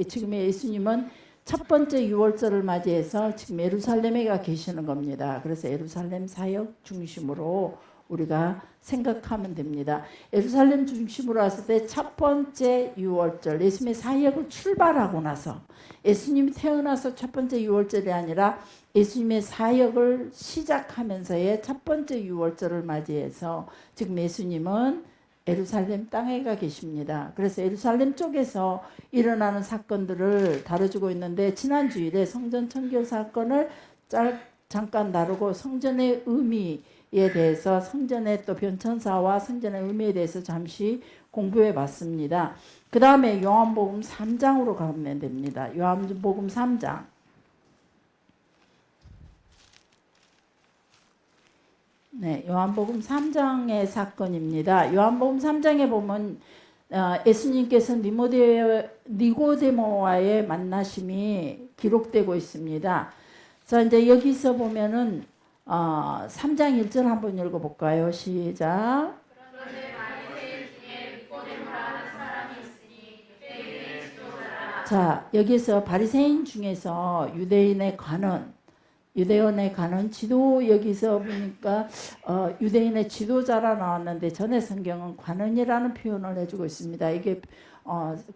지금 예수님은 첫 번째 유월절을 맞이해서 지금 예루살렘에 가 계시는 겁니다. 그래서 예루살렘 사역 중심으로 우리가 생각하면 됩니다. 예루살렘 중심으로 왔을 때 첫 번째 유월절, 예수님의 사역을 출발하고 나서, 예수님이 태어나서 첫 번째 유월절이 아니라 예수님의 사역을 시작하면서의 첫 번째 유월절을 맞이해서 지금 예수님은 예루살렘 땅에 가 계십니다. 그래서 예루살렘 쪽에서 일어나는 사건들을 다뤄주고 있는데, 지난 주일에 성전 청결 사건을 잠깐 다루고 성전의 의미에 대해서, 성전의 또 변천사와 성전의 의미에 대해서 잠시 공부해 봤습니다. 그 다음에 요한복음 3장으로 가면 됩니다. 요한복음 3장. 네, 요한복음 3장의 사건입니다. 요한복음 3장에 보면 예수님께서 니고데모와의 만나심이 기록되고 있습니다. 자, 이제 여기서 보면은 3장 1절 한번 읽어볼까요? 시작. 그런데 바리새인 중에 니고데모라는 사람이 있으니 유대인의 지도자라. 자, 여기서 바리새인 중에서 유대인의 관원, 여기서 보니까 유대인의 지도자라 나왔는데, 전에 성경은 관원이라는 표현을 해주고 있습니다. 이게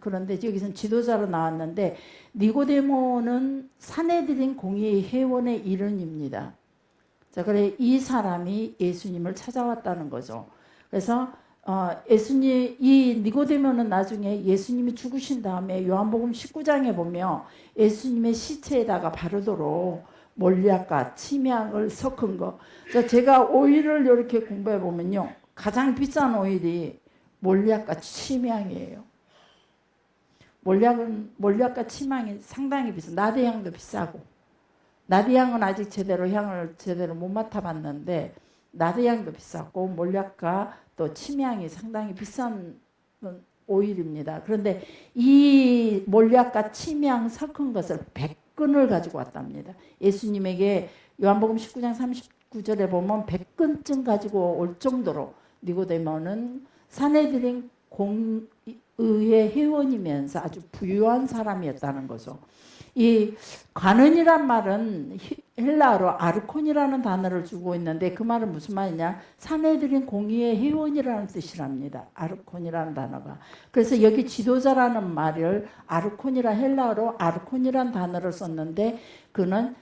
그런데 여기서는 지도자로 나왔는데, 니고데모는 사내들인 공의의 회원의 일원입니다. 자, 그래 이 사람이 예수님을 찾아왔다는 거죠. 그래서 예수님, 이 니고데모는 나중에 예수님이 죽으신 다음에 요한복음 19장에 보면 예수님의 시체에다가 바르도록 몰약과 침향을 섞은 거. 제가 오일을 이렇게 공부해 보면요, 가장 비싼 오일이 몰약과 침향이에요. 몰약과 침향이 상당히 비싸. 나대향도 비싸고, 나대향은 아직 향을 제대로 못 맡아봤는데, 나대향도 비싸고 몰약과 또 침향이 상당히 비싼 오일입니다. 그런데 이 몰약과 침향 섞은 것을 100근을 가지고 왔답니다. 예수님에게 요한복음 19장 39절에 보면 100근쯤 가지고 올 정도로, 니고데모는 사내들인 공의회 회원이면서 아주 부유한 사람이었다는 거죠. 이 관원이란 말은 헬라어로 아르콘이라는 단어를 주고 있는데, 그 말은 무슨 말이냐, 사내들인 공의의 회원이라는 뜻이랍니다. 아르콘이라는 단어가. 그래서 여기 지도자라는 말을 헬라어로 아르콘이라는 단어를 썼는데, 그는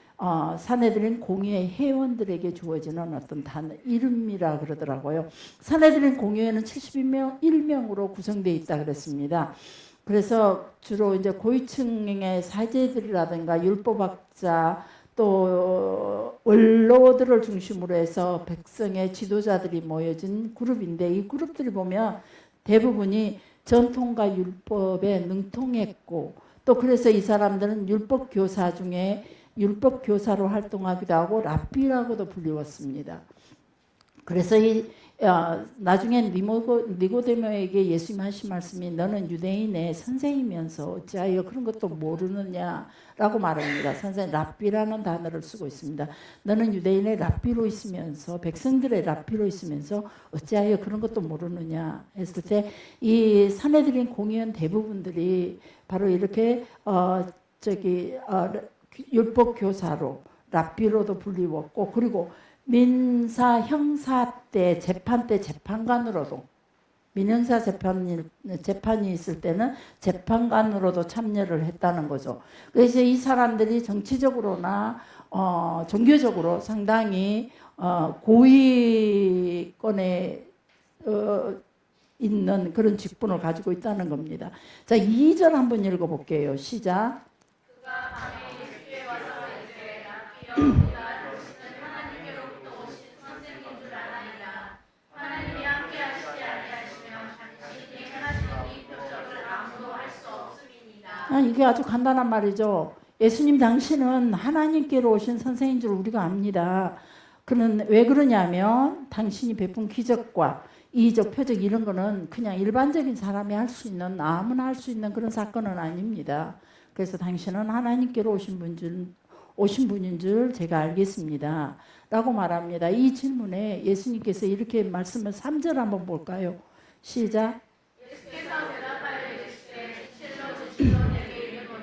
사내들인 공의의 회원들에게 주어지는 어떤 단어, 이름이라 그러더라고요. 사내들인 공의회는 71명으로 구성되어 있다 그랬습니다. 그래서 주로 이제 고위층의 사제들이라든가 율법학자, 또 원로들을 중심으로 해서 백성의 지도자들이 모여진 그룹인데, 이 그룹들이 보면 대부분이 전통과 율법에 능통했고, 또 그래서 이 사람들은 율법 교사 중에 율법 교사로 활동하기도 하고 랍비라고도 불리웠습니다. 그래서 나중에 니고데모에게 예수님 하신 말씀이, 너는 유대인의 선생이면서 어찌하여 그런 것도 모르느냐라고 말합니다. 선생님, 랍비라는 단어를 쓰고 있습니다. 너는 유대인의 랍비로 있으면서, 백성들의 랍비로 있으면서 어찌하여 그런 것도 모르느냐 했을 때, 이 사내들인 공의원 대부분들이 바로 이렇게 율법 교사로, 랍비로도 불리웠고, 그리고 민사 형사 때 재판 때 재판관으로도, 민형사 재판이 있을 때는 재판관으로도 참여를 했다는 거죠. 그래서 이 사람들이 정치적으로나 종교적으로 상당히 고위권에 있는 그런 직분을 가지고 있다는 겁니다. 자, 2절 한번 읽어볼게요. 시작. 이게 아주 간단한 말이죠. 예수님 당신은 하나님께로 오신 선생인 줄 우리가 압니다. 그는 왜 그러냐면, 당신이 베푼 기적과 이적, 표적 이런 거는 그냥 일반적인 사람이 할 수 있는, 아무나 할 수 있는 그런 사건은 아닙니다. 그래서 당신은 하나님께로 오신 분인 줄 제가 알겠습니다. 라고 말합니다. 이 질문에 예수님께서 이렇게 말씀을 3절 한번 볼까요? 시작. 예수께서 대답하여 이르시되 실로 내게 이르노니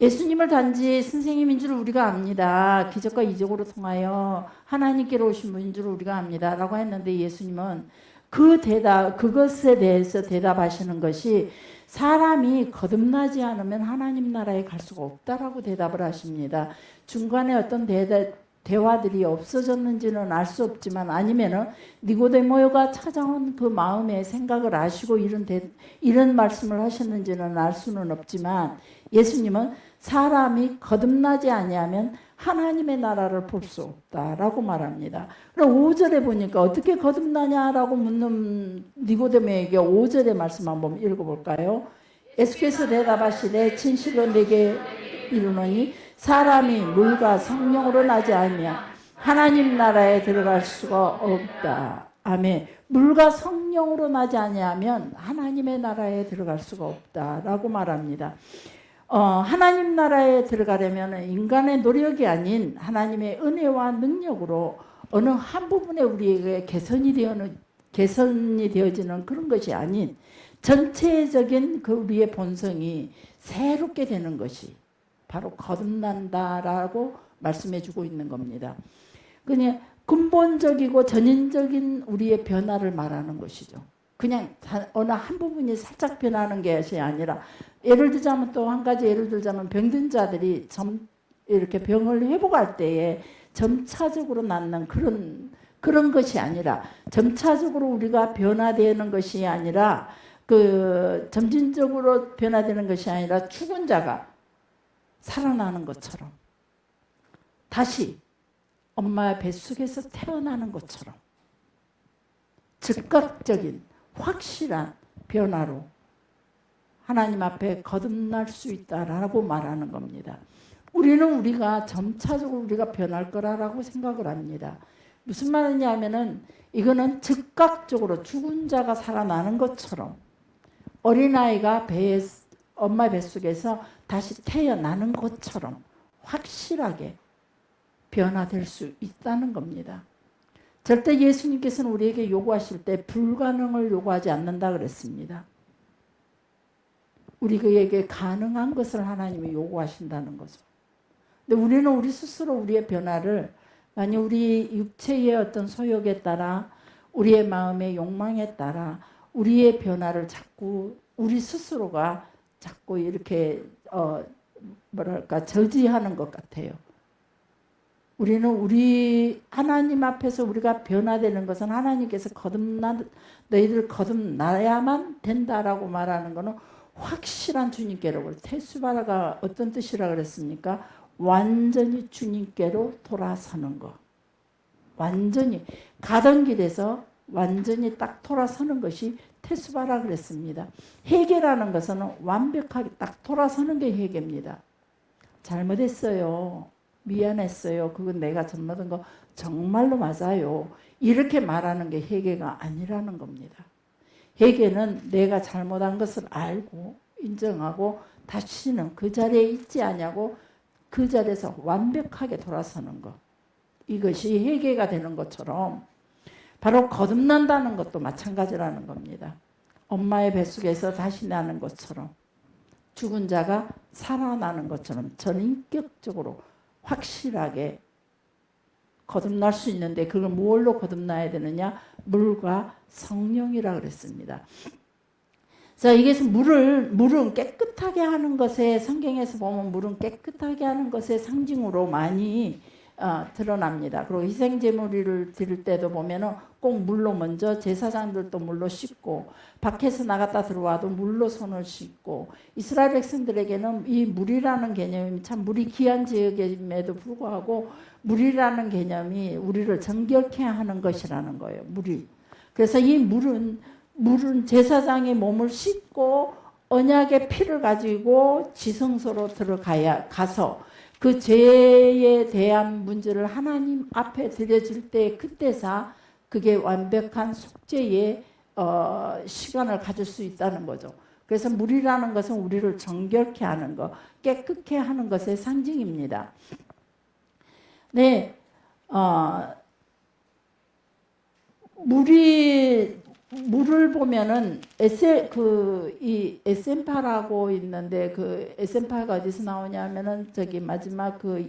예수님을 단지 선생님인 줄 우리가 압니다. 기적과 이적으로 통하여 하나님께로 오신 분인 줄 우리가 압니다. 라고 했는데 예수님은 그것에 대해서 대답하시는 것이 사람이 거듭나지 않으면 하나님 나라에 갈 수가 없다라고 대답을 하십니다. 중간에 어떤 대화들이 없어졌는지는 알 수 없지만 아니면은 니고데모가 찾아온 그 마음의 생각을 아시고 이런 말씀을 하셨는지는 알 수는 없지만 예수님은 사람이 거듭나지 아니하면 하나님의 나라를 볼 수 없다라고 말합니다. 그럼 5절에 보니까 어떻게 거듭나냐라고 묻는 니고데모에게 5절의 말씀 한번 읽어볼까요? 예수께서 대답하시되 진실로 내게 이르노니 사람이 물과 성령으로 나지 않으면 하나님 나라에 들어갈 수가 없다. 아멘. 물과 성령으로 나지 아니하면 하나님의 나라에 들어갈 수가 없다라고 말합니다. 하나님 나라에 들어가려면 인간의 노력이 아닌 하나님의 은혜와 능력으로 어느 한 부분에 우리에게 개선이 되어지는 그런 것이 아닌 전체적인 그 우리의 본성이 새롭게 되는 것이 바로 거듭난다라고 말씀해 주고 있는 겁니다. 그냥 근본적이고 전인적인 우리의 변화를 말하는 것이죠. 그냥 어느 한 부분이 살짝 변하는 것이 아니라 예를 들자면 또 한 가지 예를 들자면 병든 자들이 이렇게 병을 회복할 때에 점차적으로 낫는 그런 것이 아니라 점차적으로 우리가 변화되는 것이 아니라 점진적으로 변화되는 것이 아니라 죽은 자가 살아나는 것처럼 다시 엄마의 뱃속에서 태어나는 것처럼 즉각적인 확실한 변화로 하나님 앞에 거듭날 수 있다라고 말하는 겁니다. 우리가 점차적으로 우리가 변할 거라고 생각을 합니다. 무슨 말이냐 하면은 이거는 즉각적으로 죽은 자가 살아나는 것처럼 어린아이가 엄마의 뱃속에서 다시 태어나는 것처럼 확실하게 변화될 수 있다는 겁니다. 절대 예수님께서는 우리에게 요구하실 때 불가능을 요구하지 않는다 그랬습니다. 우리에게 가능한 것을 하나님이 요구하신다는 거죠. 근데 우리는 우리 스스로 우리의 변화를 만약 우리 육체의 어떤 소욕에 따라 우리의 마음의 욕망에 따라 우리의 변화를 자꾸 우리 스스로가 자꾸 이렇게 저지하는 것 같아요. 우리 하나님 앞에서 우리가 변화되는 것은 하나님께서 너희들 거듭나야만 된다라고 말하는 것은 확실한 주님께로 테스바라가 어떤 뜻이라 그랬습니까? 완전히 주님께로 돌아서는 것. 완전히 가던 길에서 완전히 딱 돌아서는 것이 테스바라 그랬습니다. 회개라는 것은 완벽하게 딱 돌아서는 게 회개입니다. 잘못했어요. 미안했어요. 그건 내가 잘못한 거 정말로 맞아요. 이렇게 말하는 게 회개가 아니라는 겁니다. 회개는 내가 잘못한 것을 알고 인정하고 다시는 그 자리에 있지 않냐고 그 자리에서 완벽하게 돌아서는 것. 이것이 회개가 되는 것처럼 바로 거듭난다는 것도 마찬가지라는 겁니다. 엄마의 뱃속에서 다시 나는 것처럼 죽은 자가 살아나는 것처럼 전인격적으로 확실하게 거듭날 수 있는데 그걸 뭘로 거듭나야 되느냐? 물과 성령이라 그랬습니다. 자, 이게 물은 깨끗하게 하는 것에 성경에서 보면 물은 깨끗하게 하는 것의 상징으로 많이 드러납니다. 그리고 희생제물을 드릴 때도 보면은 꼭 물로 먼저 제사장들도 물로 씻고 밖에서 나갔다 들어와도 물로 손을 씻고 이스라엘 백성들에게는 이 물이라는 개념이 참 물이 귀한 지역임에도 불구하고 물이라는 개념이 우리를 정결케 하는 것이라는 거예요. 물이. 그래서 이 물은 제사장의 몸을 씻고 언약의 피를 가지고 지성소로 가서 그 죄에 대한 문제를 하나님 앞에 드려질 때 그때서 그게 완벽한 속죄의 시간을 가질 수 있다는 거죠. 그래서 물이라는 것은 우리를 정결케 하는 것, 깨끗게 하는 것의 상징입니다. 네, 물이 물을 보면은 이 에센파라고 있는데 그 에센파가 어디서 나오냐면은 저기 마지막 그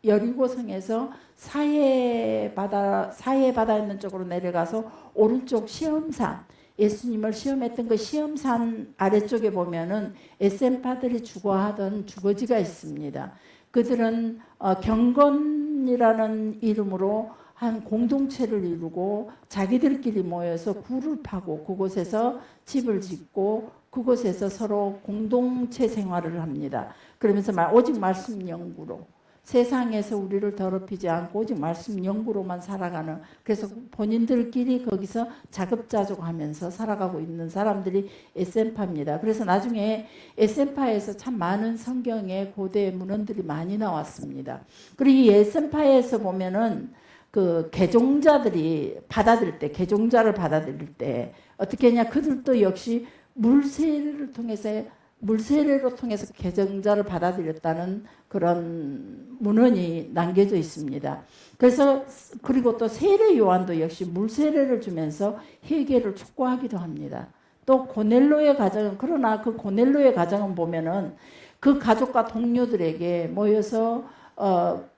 여리고성에서 사해 바다 있는 쪽으로 내려가서 오른쪽 시험산 예수님을 시험했던 그 시험산 아래쪽에 보면은 에센파들이 주거하던 주거지가 있습니다. 그들은 경건이라는 이름으로 한 공동체를 이루고 자기들끼리 모여서 굴을 파고 그곳에서 집을 짓고 그곳에서 서로 공동체 생활을 합니다. 그러면서 오직 말씀 연구로 세상에서 우리를 더럽히지 않고 오직 말씀 연구로만 살아가는, 그래서 본인들끼리 거기서 자급자족하면서 살아가고 있는 사람들이 에센파입니다. 그래서 나중에 에센파에서 참 많은 성경의 고대 문헌들이 많이 나왔습니다. 그리고 이 에센파에서 보면은 그 개종자들이 받아들일 때, 개종자를 받아들일 때 어떻게 했냐, 그들도 역시 물세례로 통해서 개종자를 받아들였다는 그런 문헌이 남겨져 있습니다. 그래서 그리고 또 세례 요한도 역시 물세례를 주면서 회개를 촉구하기도 합니다. 또 고넬로의 가정은, 그러나 그 고넬로의 가정은 보면은 그 가족과 동료들에게 모여서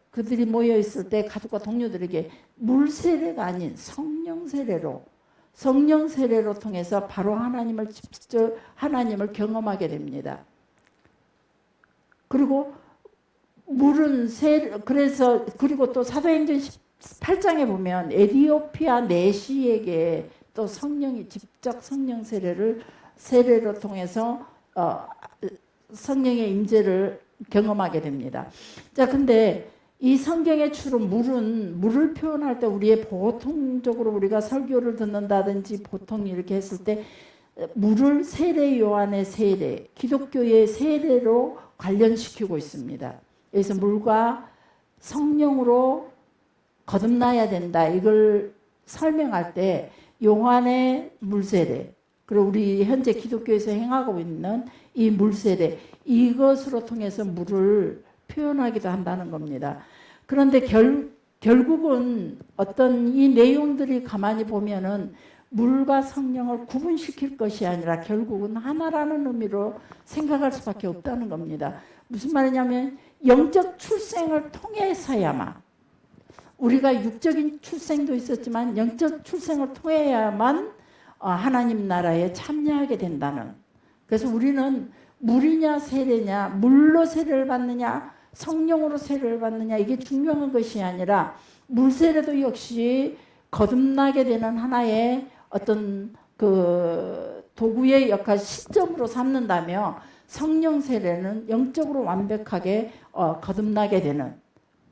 그들이 모여 있을 때 가족과 동료들에게 물세례가 아닌 성령 세례로 통해서 바로 하나님을 직접 하나님을 경험하게 됩니다. 그리고 물은 그래서 그리고 또 사도행전 18장에 보면 에디오피아 내시에게 또 성령이 직접 성령 세례로 통해서 성령의 임재를 경험하게 됩니다. 자, 근데 이 성경의 주로 물을 표현할 때 우리의 보통적으로 우리가 설교를 듣는다든지 보통 이렇게 했을 때 물을 세례 요한의 세례, 기독교의 세례로 관련시키고 있습니다. 그래서 물과 성령으로 거듭나야 된다, 이걸 설명할 때 요한의 물세례, 그리고 우리 현재 기독교에서 행하고 있는 이 물세례, 이것으로 통해서 물을 표현하기도 한다는 겁니다. 그런데 결국은 어떤 이 내용들이 가만히 보면은 물과 성령을 구분시킬 것이 아니라 결국은 하나라는 의미로 생각할 수밖에 없다는 겁니다. 무슨 말이냐면 영적 출생을 통해서야만, 우리가 육적인 출생도 있었지만 영적 출생을 통해야만 하나님 나라에 참여하게 된다는. 그래서 우리는 물이냐 세례냐, 물로 세례를 받느냐 성령으로 세례를 받느냐, 이게 중요한 것이 아니라 물세례도 역시 거듭나게 되는 하나의 어떤 그 도구의 역할, 시점으로 삼는다며 성령 세례는 영적으로 완벽하게 거듭나게 되는,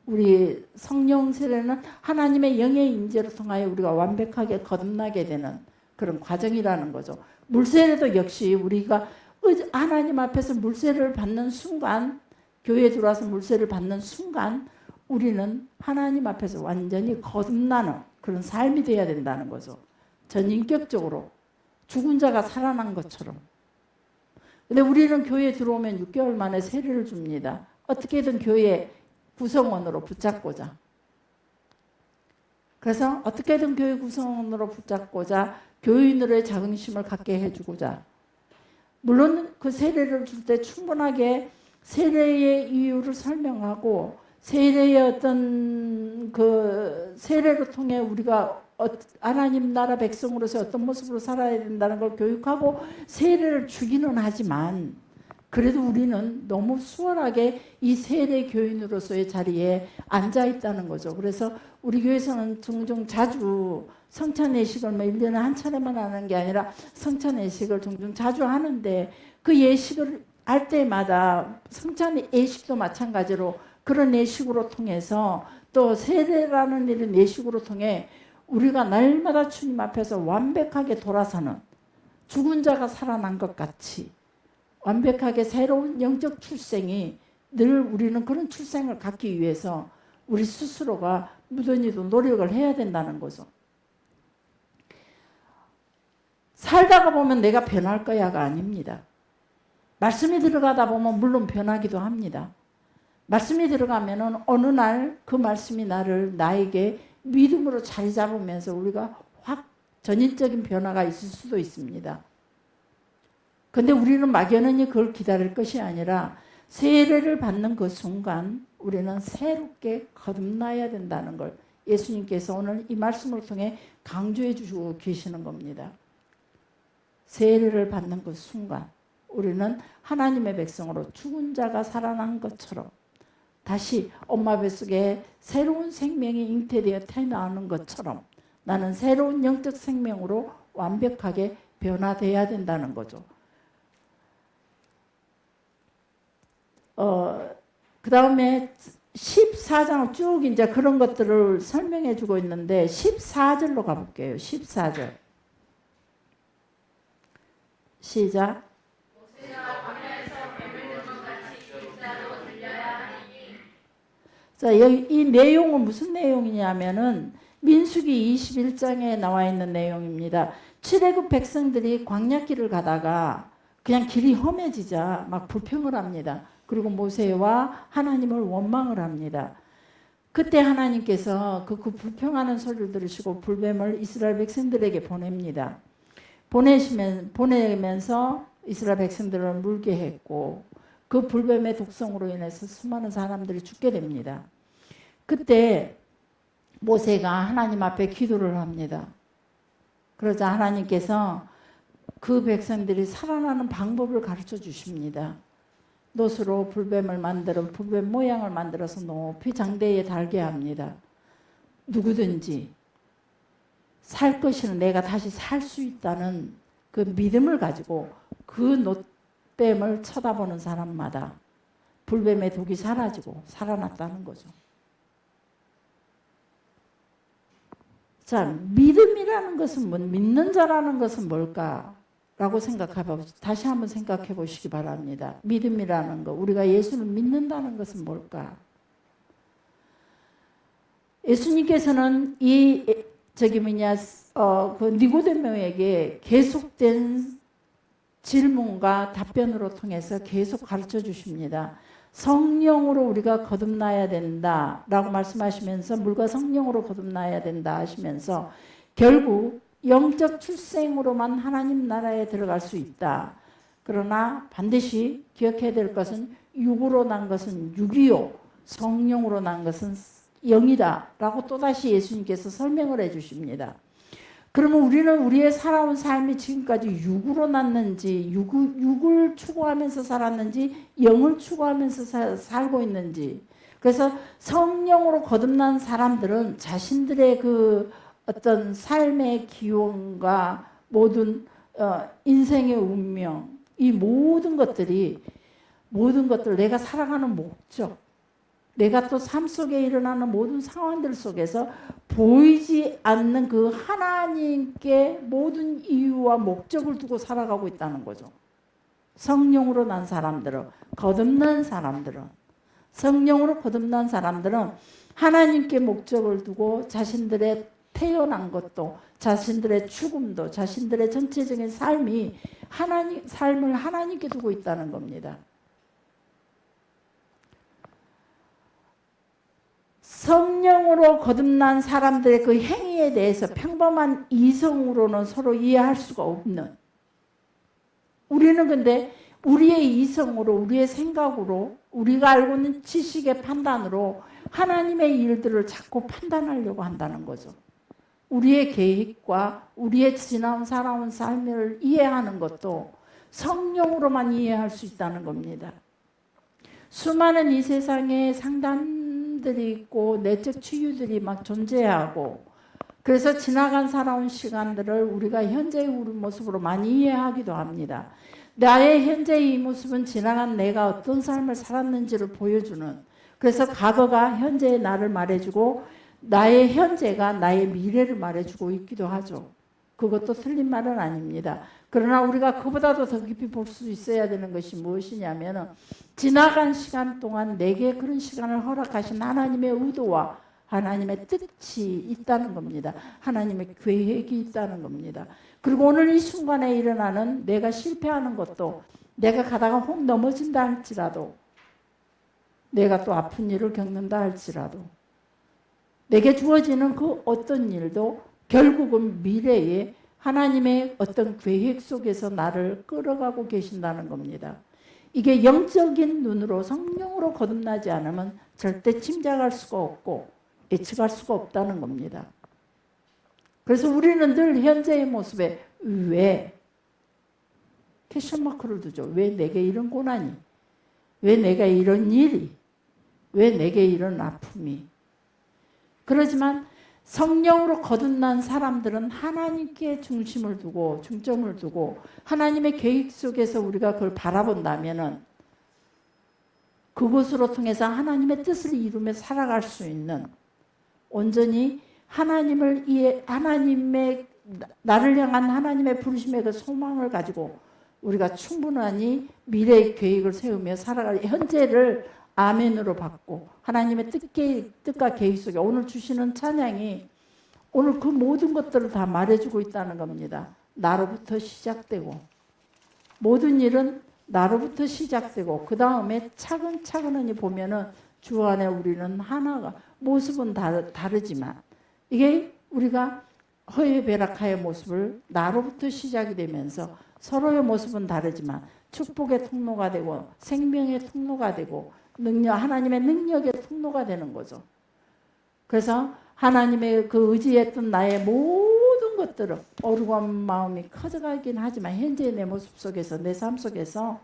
우리 성령 세례는 하나님의 영의 임재로 통하여 우리가 완벽하게 거듭나게 되는 그런 과정이라는 거죠. 물세례도 역시 우리가 하나님 앞에서 물세례를 받는 순간, 교회에 들어와서 물세례를 받는 순간 우리는 하나님 앞에서 완전히 거듭나는 그런 삶이 되어야 된다는 거죠. 전인격적으로 죽은 자가 살아난 것처럼. 근데 우리는 교회에 들어오면 6개월 만에 세례를 줍니다. 어떻게든 교회 구성원으로 붙잡고자. 그래서 어떻게든 교회 구성원으로 붙잡고자, 교인으로의 자긍심을 갖게 해주고자. 물론 그 세례를 줄 때 충분하게 세례의 이유를 설명하고, 세례의 어떤 그 세례를 통해 우리가 하나님 나라 백성으로서 어떤 모습으로 살아야 된다는 걸 교육하고 세례를 주기는 하지만, 그래도 우리는 너무 수월하게 이 세례 교인으로서의 자리에 앉아 있다는 거죠. 그래서 우리 교회에서는 종종 자주 성찬 예식을 1년에 한 차례만 하는 게 아니라 성찬 예식을 종종 자주 하는데, 그 예식을 할 때마다 성찬 예식도 마찬가지로 그런 예식으로 통해서, 또 세례라는 이런 예식으로 통해 우리가 날마다 주님 앞에서 완벽하게 돌아서는, 죽은 자가 살아난 것 같이 완벽하게 새로운 영적 출생이, 늘 우리는 그런 출생을 갖기 위해서 우리 스스로가 무던히도 노력을 해야 된다는 거죠. 살다가 보면 내가 변할 거야가 아닙니다. 말씀이 들어가다 보면 물론 변하기도 합니다. 말씀이 들어가면은 어느 날 그 말씀이 나에게 믿음으로 자리 잡으면서 우리가 확 전인적인 변화가 있을 수도 있습니다. 근데 우리는 막연히 그걸 기다릴 것이 아니라 세례를 받는 그 순간 우리는 새롭게 거듭나야 된다는 걸 예수님께서 오늘 이 말씀을 통해 강조해 주시고 계시는 겁니다. 세례를 받는 그 순간 우리는 하나님의 백성으로 죽은 자가 살아난 것처럼 다시 엄마 뱃속에 새로운 생명이 잉태되어 태어나는 것처럼 나는 새로운 영적 생명으로 완벽하게 변화되어야 된다는 거죠. 그 다음에 14장을 쭉 이제 그런 것들을 설명해 주고 있는데 14절로 가볼게요. 14절. 시작. 자, 여기 이 내용은 무슨 내용이냐면은 민수기 21장에 나와 있는 내용입니다. 출애굽 백성들이 광야길을 가다가 그냥 길이 험해지자 막 불평을 합니다. 그리고 모세와 하나님을 원망을 합니다. 그때 하나님께서 그 불평하는 소리를 들으시고 불뱀을 이스라엘 백성들에게 보냅니다. 보내면서 이스라엘 백성들을 물게 했고 그 불뱀의 독성으로 인해서 수많은 사람들이 죽게 됩니다. 그때 모세가 하나님 앞에 기도를 합니다. 그러자 하나님께서 그 백성들이 살아나는 방법을 가르쳐 주십니다. 놋으로 불뱀을 만들어 불뱀 모양을 만들어서 높이 장대에 달게 합니다. 누구든지 살 것이는 내가 다시 살 수 있다는 그 믿음을 가지고 그 놋뱀을 쳐다보는 사람마다 불뱀의 독이 사라지고 살아났다는 거죠. 자, 믿음이라는 것은 믿는 자라는 것은 뭘까라고 다시 한번 생각해 보시기 바랍니다. 믿음이라는 것, 우리가 예수를 믿는다는 것은 뭘까? 예수님께서는 그 니고데모에게 계속된 질문과 답변으로 통해서 계속 가르쳐 주십니다. 성령으로 우리가 거듭나야 된다라고 말씀하시면서 물과 성령으로 거듭나야 된다 하시면서 결국 영적 출생으로만 하나님 나라에 들어갈 수 있다. 그러나 반드시 기억해야 될 것은 육으로 난 것은 육이요 성령으로 난 것은 영이다 라고 또다시 예수님께서 설명을 해 주십니다. 그러면 우리는 우리의 살아온 삶이 지금까지 육으로 났는지 육을 추구하면서 살았는지 영을 추구하면서 살고 있는지, 그래서 성령으로 거듭난 사람들은 자신들의 그 어떤 삶의 기원과 모든 인생의 운명, 이 모든 것들 내가 살아가는 목적, 내가 또 삶 속에 일어나는 모든 상황들 속에서 보이지 않는 그 하나님께 모든 이유와 목적을 두고 살아가고 있다는 거죠. 성령으로 난 사람들은, 성령으로 거듭난 사람들은 하나님께 목적을 두고 자신들의 태어난 것도, 자신들의 죽음도, 자신들의 전체적인 삶을 하나님께 두고 있다는 겁니다. 성령으로 거듭난 사람들의 그 행위에 대해서 평범한 이성으로는 서로 이해할 수가 없는, 우리는 근데 우리의 이성으로, 우리의 생각으로, 우리가 알고 있는 지식의 판단으로 하나님의 일들을 자꾸 판단하려고 한다는 거죠. 우리의 계획과 우리의 살아온 삶을 이해하는 것도 성령으로만 이해할 수 있다는 겁니다. 수많은 이 세상에 상담들이 있고 내적 치유들이 막 존재하고, 그래서 지나간 살아온 시간들을 우리가 현재의 우리 모습으로 많이 이해하기도 합니다. 나의 현재의 이 모습은 지나간 내가 어떤 삶을 살았는지를 보여주는, 그래서 과거가 현재의 나를 말해주고 나의 현재가 나의 미래를 말해주고 있기도 하죠. 그것도 틀린 말은 아닙니다. 그러나 우리가 그보다도 더 깊이 볼 수 있어야 되는 것이 무엇이냐면, 지나간 시간 동안 내게 그런 시간을 허락하신 하나님의 의도와 하나님의 뜻이 있다는 겁니다. 하나님의 계획이 있다는 겁니다. 그리고 오늘 이 순간에 일어나는 내가 실패하는 것도, 내가 가다가 혹 넘어진다 할지라도, 내가 또 아픈 일을 겪는다 할지라도, 내게 주어지는 그 어떤 일도 결국은 미래에 하나님의 어떤 계획 속에서 나를 끌어가고 계신다는 겁니다. 이게 영적인 눈으로 성령으로 거듭나지 않으면 절대 짐작할 수가 없고 예측할 수가 없다는 겁니다. 그래서 우리는 늘 현재의 모습에 왜 퀘스천마크를 두죠. 왜 내게 이런 고난이, 왜 내가 이런 일이, 왜 내게 이런 아픔이. 그러지만 성령으로 거듭난 사람들은 하나님께 중심을 두고 중점을 두고 하나님의 계획 속에서 우리가 그걸 바라본다면은 그것으로 통해서 하나님의 뜻을 이루며 살아갈 수 있는, 온전히 하나님을 하나님의 나를 향한 하나님의 부르심의 그 소망을 가지고 우리가 충분하니 미래의 계획을 세우며 살아갈, 현재를 아멘으로 받고 하나님의 뜻과 계획 속에 오늘 주시는 찬양이 오늘 그 모든 것들을 다 말해주고 있다는 겁니다. 나로부터 시작되고 모든 일은 나로부터 시작되고 그 다음에 차근차근히 보면은 주 안에 우리는 하나가, 모습은 다르지만 이게 우리가 허예배락하의 모습을 나로부터 시작이 되면서 서로의 모습은 다르지만 축복의 통로가 되고 생명의 통로가 되고 하나님의 능력의 통로가 되는 거죠. 그래서 하나님의 그 의지했던 나의 모든 것들은 어루한 마음이 커져가긴 하지만 현재의 내 모습 속에서, 내 삶 속에서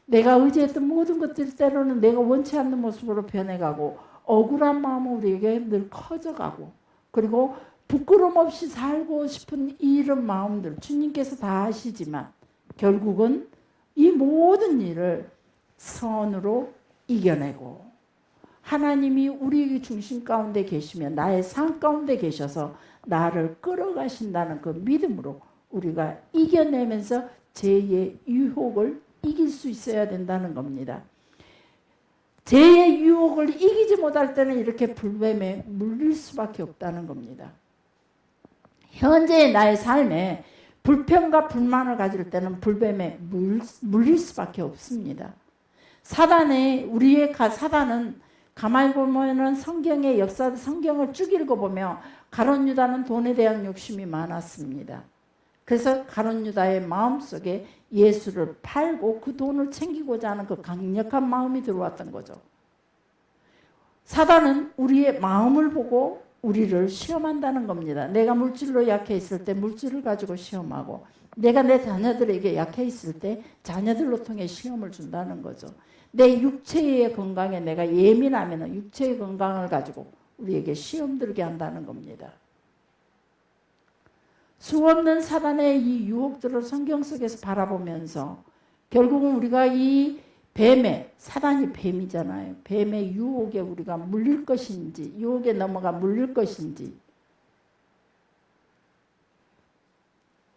내가 의지했던 모든 것들이 때로는 내가 원치 않는 모습으로 변해가고 억울한 마음은 우리에게 늘 커져가고, 그리고 부끄럼 없이 살고 싶은 이런 마음들 주님께서 다 아시지만 결국은 이 모든 일을 선으로 이겨내고 하나님이 우리 중심 가운데 계시며 나의 삶 가운데 계셔서 나를 끌어가신다는 그 믿음으로 우리가 이겨내면서 죄의 유혹을 이길 수 있어야 된다는 겁니다. 죄의 유혹을 이기지 못할 때는 이렇게 불뱀에 물릴 수밖에 없다는 겁니다. 현재의 나의 삶에 불평과 불만을 가질 때는 불뱀에 물릴 수밖에 없습니다. 사단은 가만히 보면은 성경의 역사, 성경을 쭉 읽어보면 가룟 유다는 돈에 대한 욕심이 많았습니다. 그래서 가룟 유다의 마음속에 예수를 팔고 그 돈을 챙기고자 하는 그 강력한 마음이 들어왔던 거죠. 사단은 우리의 마음을 보고 우리를 시험한다는 겁니다. 내가 물질로 약해 있을 때 물질을 가지고 시험하고, 내가 내 자녀들에게 약해 있을 때 자녀들로 통해 시험을 준다는 거죠. 내 육체의 건강에 내가 예민하면 육체의 건강을 가지고 우리에게 시험 들게 한다는 겁니다. 수없는 사단의 이 유혹들을 성경 속에서 바라보면서 결국은 우리가 이 사단이 뱀이잖아요. 뱀의 유혹에 우리가 물릴 것인지, 유혹에 넘어가 물릴 것인지.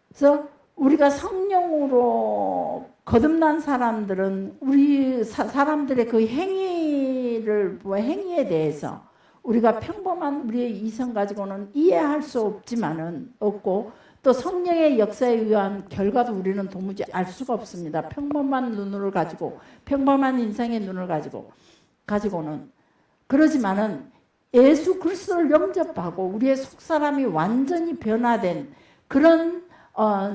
그래서 우리가 성령으로 거듭난 사람들은 우리 사람들의 그 행위에 대해서 우리가 평범한 우리의 이성 가지고는 이해할 수 없고, 또 성령의 역사에 의한 결과도 우리는 도무지 알 수가 없습니다. 평범한 눈을 가지고, 평범한 인생의 눈을 가지고는. 그러지만은 예수 그리스도를 영접하고 우리의 속사람이 완전히 변화된 그런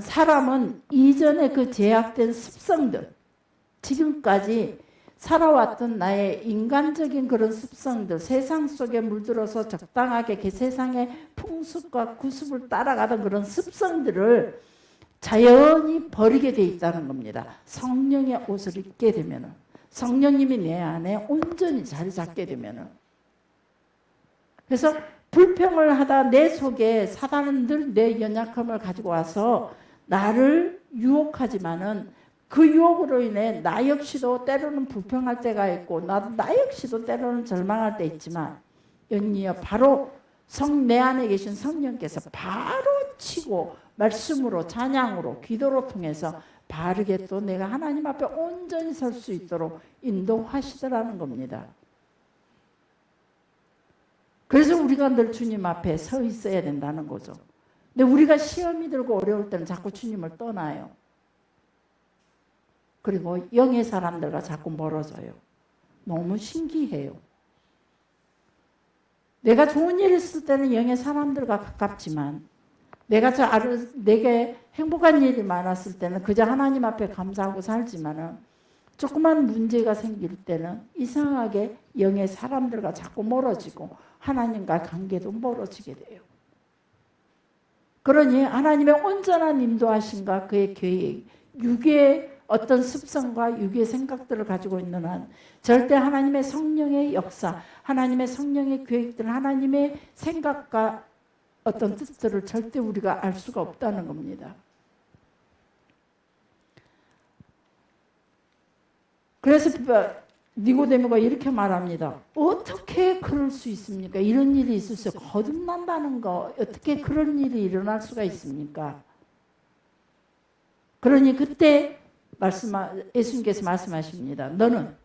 사람은 이전에 그 제약된 습성들, 지금까지 살아왔던 나의 인간적인 그런 습성들, 세상 속에 물들어서 적당하게 그 세상의 풍습과 구습을 따라가던 그런 습성들을 자연히 버리게 돼 있다는 겁니다. 성령의 옷을 입게 되면, 성령님이 내 안에 온전히 자리 잡게 되면. 그래서 불평을 하다 내 속에 사단은 늘 내 연약함을 가지고 와서 나를 유혹하지만은 그 유혹으로 인해 나 역시도 때로는 불평할 때가 있고 나 역시도 때로는 절망할 때 있지만 연이어 바로 내 안에 계신 성령께서 바로 치고 말씀으로, 찬양으로, 기도로 통해서 바르게 또 내가 하나님 앞에 온전히 설 수 있도록 인도하시더라는 겁니다. 그래서 우리가 늘 주님 앞에 서 있어야 된다는 거죠. 근데 우리가 시험이 들고 어려울 때는 자꾸 주님을 떠나요. 그리고 영의 사람들과 자꾸 멀어져요. 너무 신기해요. 내가 좋은 일 있을 때는 영의 사람들과 가깝지만 내게 행복한 일이 많았을 때는 그저 하나님 앞에 감사하고 살지만은 조그만 문제가 생길 때는 이상하게 영의 사람들과 자꾸 멀어지고 하나님과 관계도 멀어지게 돼요. 그러니 하나님의 온전한 인도하심과 그의 계획, 육의 어떤 습성과 육의 생각들을 가지고 있는 한 절대 하나님의 성령의 역사, 하나님의 성령의 계획들, 하나님의 생각과 어떤 뜻들을 절대 우리가 알 수가 없다는 겁니다. 그래서 니고데모가 이렇게 말합니다. 어떻게 그럴 수 있습니까? 이런 일이 있을 수 거듭난다는 거 어떻게 그런 일이 일어날 수가 있습니까? 그러니 그때 예수님께서 말씀하십니다. 너는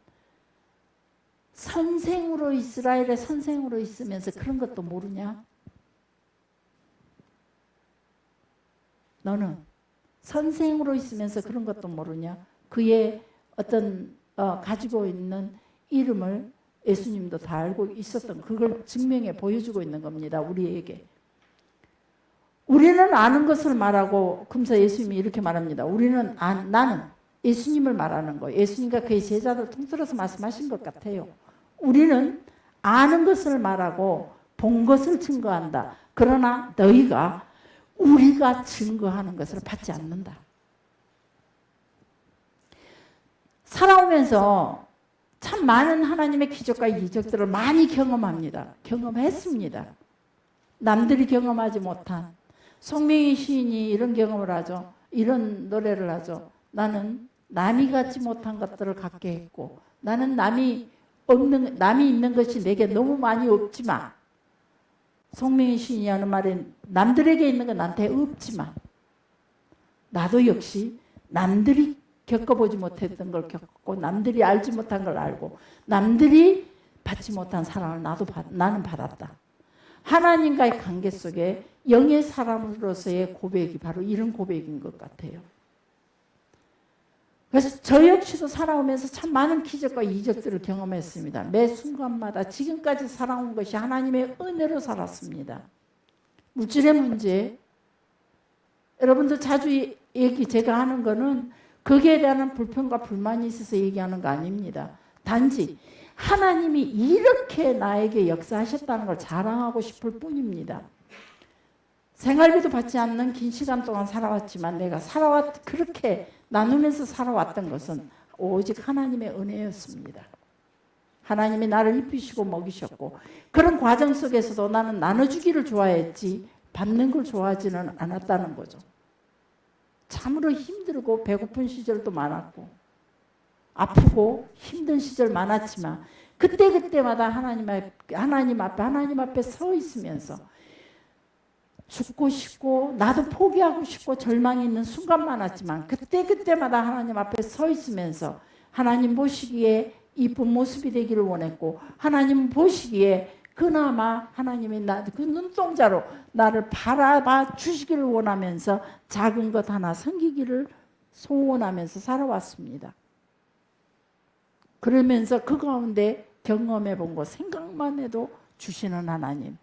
선생으로 이스라엘의 선생으로 있으면서 그런 것도 모르냐? 너는 선생으로 있으면서 그런 것도 모르냐? 그의 어떤 가지고 있는 이름을 예수님도 다 알고 있었던 그걸 증명해 보여주고 있는 겁니다. 우리에게. 우리는 아는 것을 말하고 금서 예수님이 이렇게 말합니다. 나는 예수님을 말하는 거예요. 예수님과 그의 제자들 통틀어서 말씀하신 것 같아요. 우리는 아는 것을 말하고 본 것을 증거한다. 그러나 너희가 우리가 증거하는 것을 받지 않는다. 살아오면서 참 많은 하나님의 기적과 이적들을 많이 경험합니다. 경험했습니다. 남들이 경험하지 못한 송명희 시인이 이런 경험을 하죠. 이런 노래를 하죠. 나는 남이 갖지 못한 것들을 갖게 했고 나는 남이 있는 것이 내게 너무 많이 없지만 송명희 시인이 하는 말은 남들에게 있는 건 나한테 없지만 나도 역시 남들이 겪어보지 못했던 걸 겪었고 남들이 알지 못한 걸 알고 남들이 받지 못한 사랑을 나는 받았다. 하나님과의 관계 속에 영의 사람으로서의 고백이 바로 이런 고백인 것 같아요. 그래서 저 역시도 살아오면서 참 많은 기적과 이적들을 경험했습니다. 매 순간마다 지금까지 살아온 것이 하나님의 은혜로 살았습니다. 물질의 문제, 여러분들 자주 제가 하는 거는 거기에 대한 불평과 불만이 있어서 얘기하는 거 아닙니다. 단지 하나님이 이렇게 나에게 역사하셨다는 걸 자랑하고 싶을 뿐입니다. 생활비도 받지 않는 긴 시간 동안 살아왔지만 내가 그렇게 나누면서 살아왔던 것은 오직 하나님의 은혜였습니다. 하나님이 나를 입히시고 먹이셨고 그런 과정 속에서도 나는 나눠주기를 좋아했지 받는 걸 좋아하지는 않았다는 거죠. 참으로 힘들고 배고픈 시절도 많았고 아프고 힘든 시절 많았지만 그때마다 하나님 앞에 서 있으면서 죽고 싶고 나도 포기하고 싶고 절망이 있는 순간 많았지만 그때마다 하나님 앞에 서 있으면서 하나님 보시기에 이쁜 모습이 되기를 원했고 하나님 보시기에 그나마 하나님이 그 눈동자로 나를 바라봐 주시기를 원하면서 작은 것 하나 섬기기를 소원하면서 살아왔습니다. 그러면서 그 가운데 경험해 본 것 생각만 해도 주시는 하나님.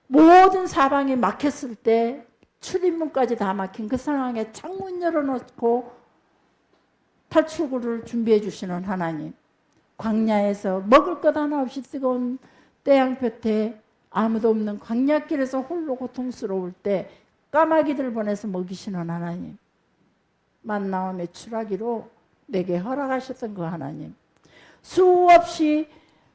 모든 사방이 막혔을 때 출입문까지 다 막힌 그 상황에 창문 열어놓고 탈출구를 준비해 주시는 하나님. 광야에서 먹을 것 하나 없이 뜨거운 태양볕에 아무도 없는 광야길에서 홀로 고통스러울 때 까마귀들 보내서 먹이시는 하나님. 만나와 메추라기로 내게 허락하셨던 그 하나님. 수없이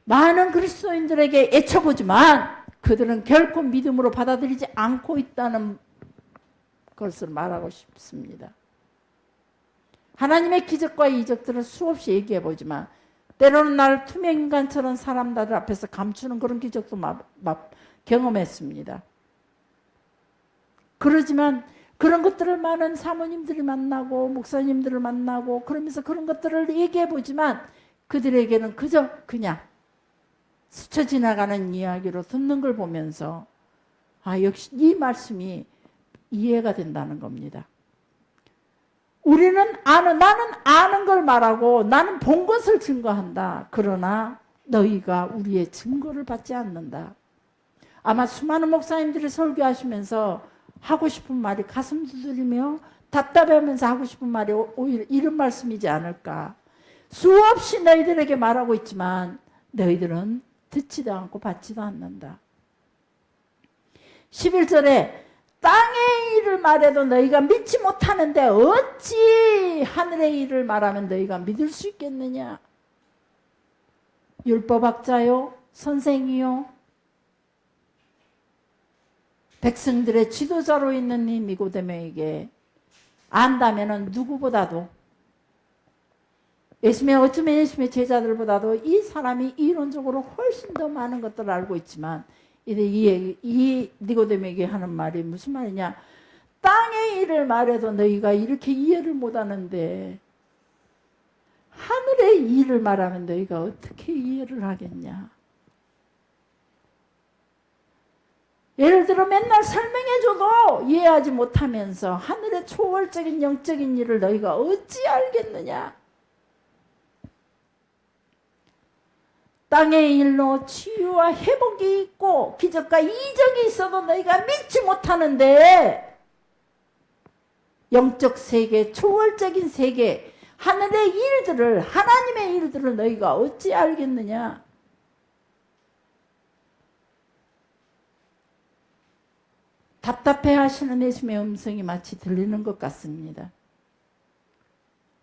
많은 그리스도인들에게 애쳐보지만 그들은 결코 믿음으로 받아들이지 않고 있다는 것을 말하고 싶습니다. 하나님의 기적과 이적들을 수없이 얘기해보지만 때로는 나를 투명인간처럼 사람들 앞에서 감추는 그런 기적도 경험했습니다. 그러지만 그런 것들을 많은 사모님들이 만나고 목사님들을 만나고 그러면서 그런 것들을 얘기해보지만 그들에게는 그냥 스쳐 지나가는 이야기로 듣는 걸 보면서 역시 이 말씀이 이해가 된다는 겁니다. 나는 아는 걸 말하고 나는 본 것을 증거한다. 그러나 너희가 우리의 증거를 받지 않는다. 아마 수많은 목사님들이 설교하시면서 하고 싶은 말이 가슴 두드리며 답답해하면서 하고 싶은 말이 오히려 이런 말씀이지 않을까. 수없이 너희들에게 말하고 있지만 너희들은 듣지도 않고 받지도 않는다. 11절에 땅의 일을 말해도 너희가 믿지 못하는데 어찌 하늘의 일을 말하면 너희가 믿을 수 있겠느냐. 율법학자요, 선생이요, 백성들의 지도자로 있는 이 니고데모에게 안다면은 누구보다도 어쩌면 예수님의 제자들보다도 이 사람이 이론적으로 훨씬 더 많은 것들을 알고 있지만 이 니고데모에게 하는 말이 무슨 말이냐. 땅의 일을 말해도 너희가 이렇게 이해를 못하는데 하늘의 일을 말하면 너희가 어떻게 이해를 하겠냐. 예를 들어 맨날 설명해줘도 이해하지 못하면서 하늘의 초월적인 영적인 일을 너희가 어찌 알겠느냐. 땅의 일로 치유와 회복이 있고 기적과 이적이 있어도 너희가 믿지 못하는데 영적 세계, 초월적인 세계, 하늘의 일들을, 하나님의 일들을 너희가 어찌 알겠느냐. 답답해 하시는 예수님의 음성이 마치 들리는 것 같습니다.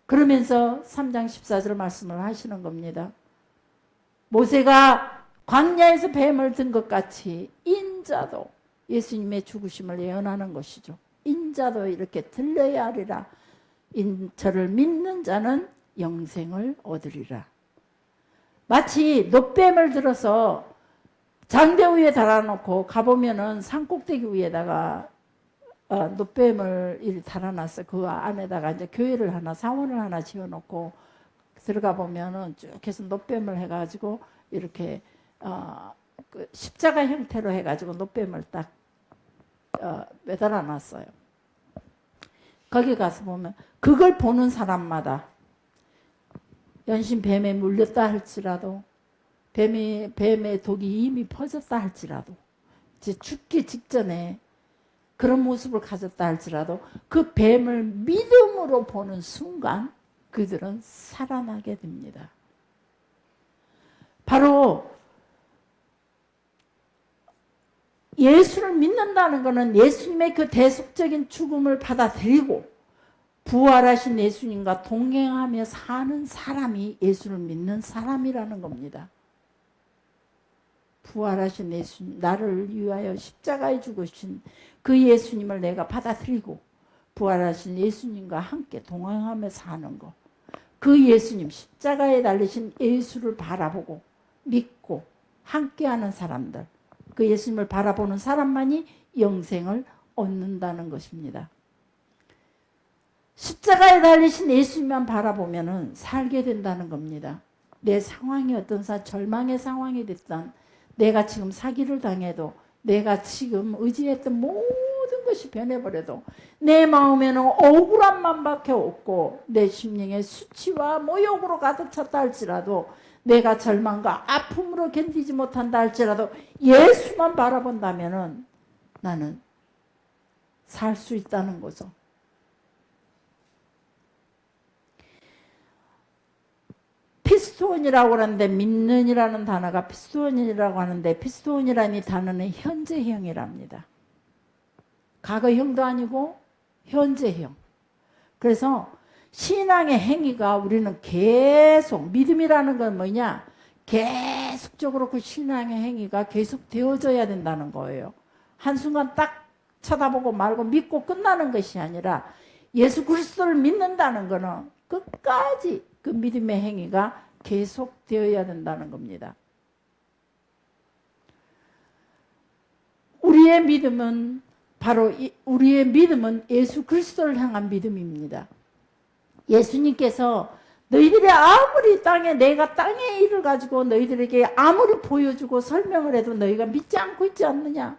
그러면서 3장 14절 말씀을 하시는 겁니다. 모세가 광야에서 뱀을 든 것 같이 인자도 예수님의 죽으심을 예언하는 것이죠. 인자도 이렇게 들려야 하리라. 저를 믿는 자는 영생을 얻으리라. 마치 놋뱀을 들어서 장대 위에 달아놓고 가보면은 산꼭대기 위에다가 놋뱀을 이렇게 달아놨어. 그 안에다가 이제 교회를 하나, 사원을 하나 지어놓고 들어가 보면은 쭉 해서 놋뱀을 해가지고 이렇게 그 십자가 형태로 해가지고 놋뱀을 딱 매달아 놨어요. 거기 가서 보면 그걸 보는 사람마다 연신 뱀에 물렸다 할지라도 뱀의 독이 이미 퍼졌다 할지라도 이제 죽기 직전에 그런 모습을 가졌다 할지라도 그 뱀을 믿음으로 보는 순간 그들은 살아나게 됩니다. 바로 예수를 믿는다는 것은 예수님의 그 대속적인 죽음을 받아들이고 부활하신 예수님과 동행하며 사는 사람이 예수를 믿는 사람이라는 겁니다. 부활하신 예수님, 나를 위하여 십자가에 죽으신 그 예수님을 내가 받아들이고 부활하신 예수님과 함께 동행하며 사는 것. 그 예수님, 십자가에 달리신 예수를 바라보고 믿고 함께하는 사람들, 그 예수님을 바라보는 사람만이 영생을 얻는다는 것입니다. 십자가에 달리신 예수님만 바라보면 살게 된다는 겁니다. 내 상황이 어떤 절망의 상황이 됐든 내가 지금 사기를 당해도 내가 지금 의지했던 모든 것이 변해버려도 내 마음에는 억울함만밖에 없고 내 심령에 수치와 모욕으로 가득 찼다 할지라도 내가 절망과 아픔으로 견디지 못한다 할지라도 예수만 바라본다면 나는 살 수 있다는 거죠. 피스톤이라고 하는데 믿는이라는 단어가 피스톤이라고 하는데 피스톤이라는 이 단어는 현재형이랍니다. 과거형도 아니고 현재형. 그래서 신앙의 행위가 우리는 계속 믿음이라는 건 뭐냐? 계속적으로 그 신앙의 행위가 계속 되어져야 된다는 거예요. 한순간 딱 쳐다보고 말고 믿고 끝나는 것이 아니라 예수 그리스도를 믿는다는 것은 끝까지 그 믿음의 행위가 계속되어야 된다는 겁니다. 우리의 믿음은 예수 그리스도를 향한 믿음입니다. 예수님께서 너희들이 아무리 내가 땅의 일을 가지고 너희들에게 아무리 보여주고 설명을 해도 너희가 믿지 않고 있지 않느냐?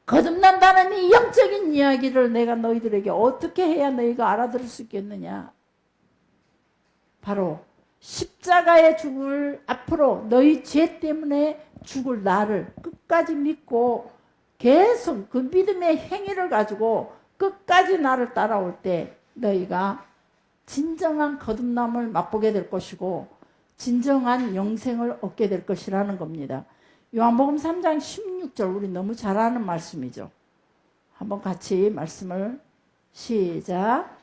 거듭난다는 이 영적인 이야기를 내가 너희들에게 어떻게 해야 너희가 알아들을 수 있겠느냐? 바로 십자가에 죽을 앞으로 너희 죄 때문에 죽을 나를 끝까지 믿고 계속 그 믿음의 행위를 가지고 끝까지 나를 따라올 때 너희가 진정한 거듭남을 맛보게 될 것이고 진정한 영생을 얻게 될 것이라는 겁니다. 요한복음 3장 16절 우리 너무 잘 아는 말씀이죠. 한번 같이 말씀을 시작.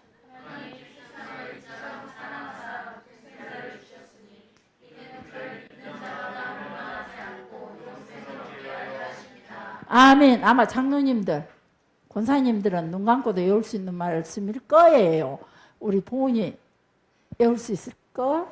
아멘. 아마 장로님들, 권사님들은 눈 감고도 외울 수 있는 말씀일 거예요. 우리 보은이 외울 수 있을까?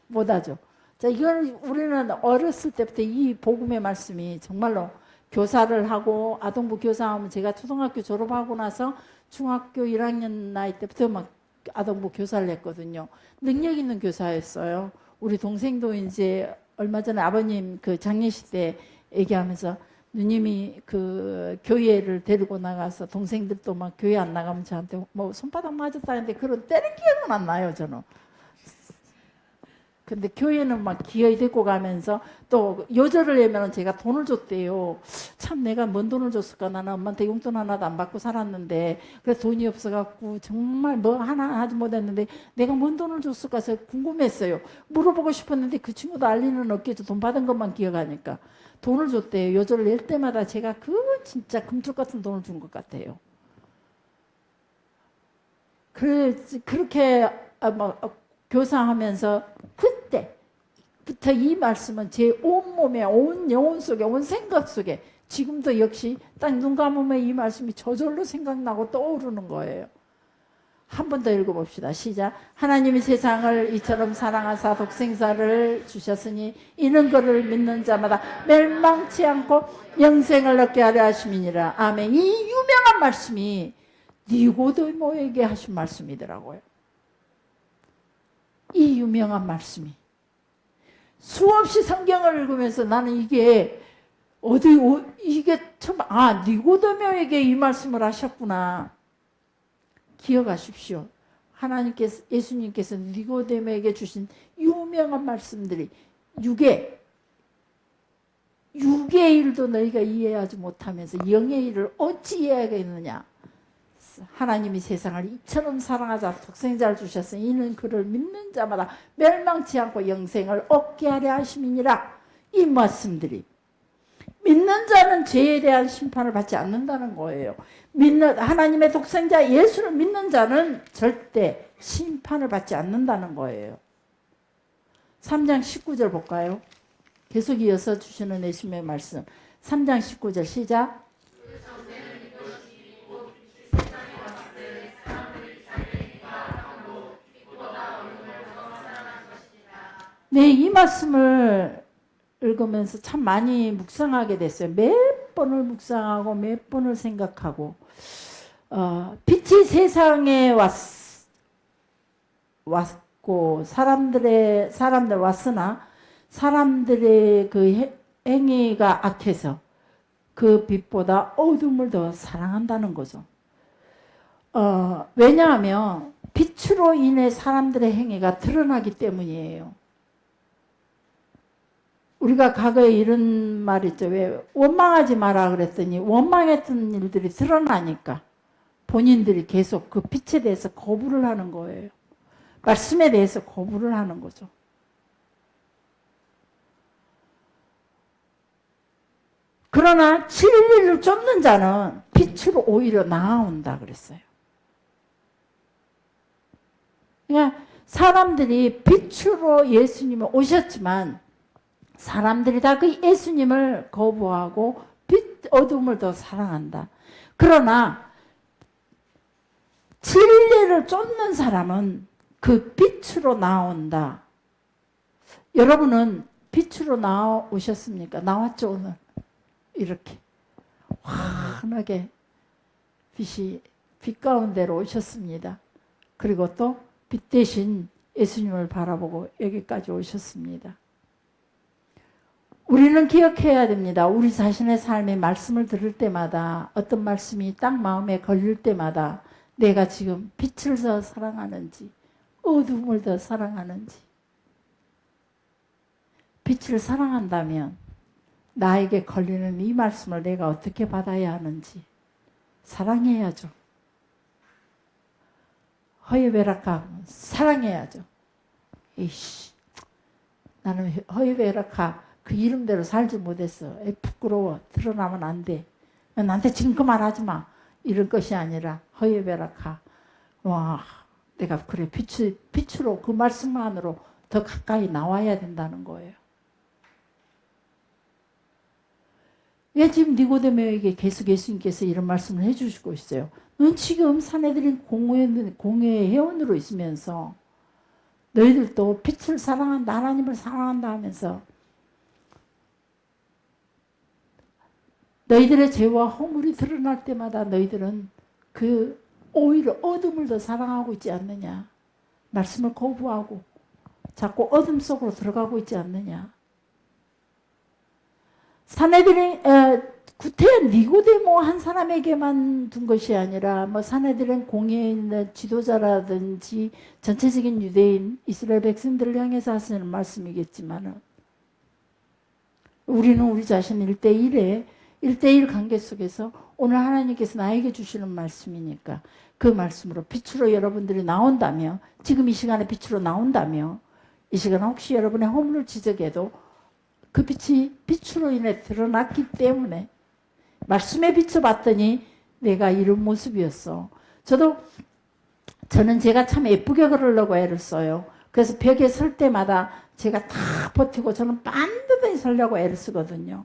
못하죠. 자, 이건 우리는 어렸을 때부터 이 복음의 말씀이 정말로 교사를 하고 아동부 교사하면 제가 초등학교 졸업하고 나서 중학교 1학년 나이 때부터 막 아동부 교사를 했거든요. 능력 있는 교사였어요. 우리 동생도 이제 얼마 전에 아버님 그 장례식 때 얘기하면서 누님이 그 교회를 데리고 나가서 동생들도 막 교회 안 나가면 저한테 뭐 손바닥 맞았다는데 그런 때린 기억은 안 나요, 저는. 근데 교회는 막 기어이 데리고 가면서 또 요절을 내면 제가 돈을 줬대요. 참 내가 뭔 돈을 줬을까? 나는 엄마한테 용돈 하나도 안 받고 살았는데 그래서 돈이 없어갖고 정말 뭐 하나 하지 못했는데 내가 뭔 돈을 줬을까 해서 궁금했어요. 물어보고 싶었는데 그 친구도 알리는 없겠죠. 돈 받은 것만 기억하니까. 돈을 줬대요. 요절을 낼 때마다 제가 그 진짜 금쪽 같은 돈을 준 것 같아요. 그렇게 교사하면서 그때부터 이 말씀은 제 온몸에 온 영혼 속에 온 생각 속에 지금도 역시 딱 눈 감으면 이 말씀이 저절로 생각나고 떠오르는 거예요. 한 번 더 읽어봅시다. 시작. 하나님이 세상을 이처럼 사랑하사 독생자를 주셨으니 이는 그를 믿는 자마다 멸망치 않고 영생을 얻게 하려 하심이니라. 아멘. 이 유명한 말씀이 니고데모에게 하신 말씀이더라고요. 이 유명한 말씀이 수없이 성경을 읽으면서 나는 이게 이게 참 니고데모에게 이 말씀을 하셨구나. 기억하십시오. 하나님께서 예수님께서 니고데모에게 주신 유명한 말씀들이 육의 일도 너희가 이해하지 못하면서 영의 일을 어찌 이해하겠느냐. 하나님이 세상을 이처럼 사랑하자 독생자를 주셨으니 이는 그를 믿는 자마다 멸망치 않고 영생을 얻게 하려 하심이니라. 이 말씀들이 믿는 자는 죄에 대한 심판을 받지 않는다는 거예요. 하나님의 독생자 예수를 믿는 자는 절대 심판을 받지 않는다는 거예요. 3장 19절 볼까요? 계속 이어서 주시는 예수님의 말씀. 3장 19절 시작. 네, 이 말씀을 읽으면서 참 많이 묵상하게 됐어요. 몇 번을 묵상하고 몇 번을 생각하고 빛이 세상에 왔고 사람들 왔으나 사람들의 그 행위가 악해서 그 빛보다 어둠을 더 사랑한다는 거죠. 왜냐하면 빛으로 인해 사람들의 행위가 드러나기 때문이에요. 우리가 과거에 이런 말 있죠. 왜 원망하지 마라 그랬더니 원망했던 일들이 드러나니까 본인들이 계속 그 빛에 대해서 거부를 하는 거예요. 말씀에 대해서 거부를 하는 거죠. 그러나 진리를 쫓는 자는 빛으로 오히려 나아온다 그랬어요. 그러니까 사람들이 빛으로 예수님이 오셨지만 사람들이 다 그 예수님을 거부하고 어둠을 더 사랑한다. 그러나 진리를 쫓는 사람은 그 빛으로 나온다. 여러분은 빛으로 나오셨습니까? 나왔죠, 오늘. 이렇게 환하게 빛 가운데로 오셨습니다. 그리고 또 빛 대신 예수님을 바라보고 여기까지 오셨습니다. 우리는 기억해야 됩니다. 우리 자신의 삶의 말씀을 들을 때마다 어떤 말씀이 딱 마음에 걸릴 때마다 내가 지금 빛을 더 사랑하는지 어둠을 더 사랑하는지. 빛을 사랑한다면 나에게 걸리는 이 말씀을 내가 어떻게 받아야 하는지 사랑해야죠. 허예베라카 사랑해야죠. 이씨, 나는 허예베라카 그 이름대로 살지 못했어. 부끄러워. 드러나면 안 돼. 나한테 지금 그 말 하지 마. 이런 것이 아니라 허예베라카. 와, 내가 그래 빛으로 그 말씀만으로 더 가까이 나와야 된다는 거예요. 왜 지금 니고데모에게 계속 예수님께서 이런 말씀을 해주시고 있어요? 넌 지금 사내들인 공회의 회원으로 있으면서 너희들도 빛을 사랑한다, 하나님을 사랑한다 하면서 너희들의 죄와 허물이 드러날 때마다 너희들은 그 오히려 어둠을 더 사랑하고 있지 않느냐. 말씀을 거부하고 자꾸 어둠 속으로 들어가고 있지 않느냐. 사내들인 구태여 니고데모 한 사람에게만 둔 것이 아니라 뭐 사내들인 공회에 있는 지도자라든지 전체적인 유대인 이스라엘 백성들을 향해서 하시는 말씀이겠지만 우리는 우리 자신 1대1 관계 속에서 오늘 하나님께서 나에게 주시는 말씀이니까 그 말씀으로 빛으로 여러분들이 나온다면 지금 이 시간에 빛으로 나온다면 이 시간에 혹시 여러분의 허물을 지적해도 그 빛이 빛으로 인해 드러났기 때문에 말씀에 비춰봤더니 내가 이런 모습이었어. 저는 제가 참 예쁘게 걸으려고 애를 써요. 그래서 벽에 설 때마다 제가 다 버티고 저는 반드시 서려고 애를 쓰거든요.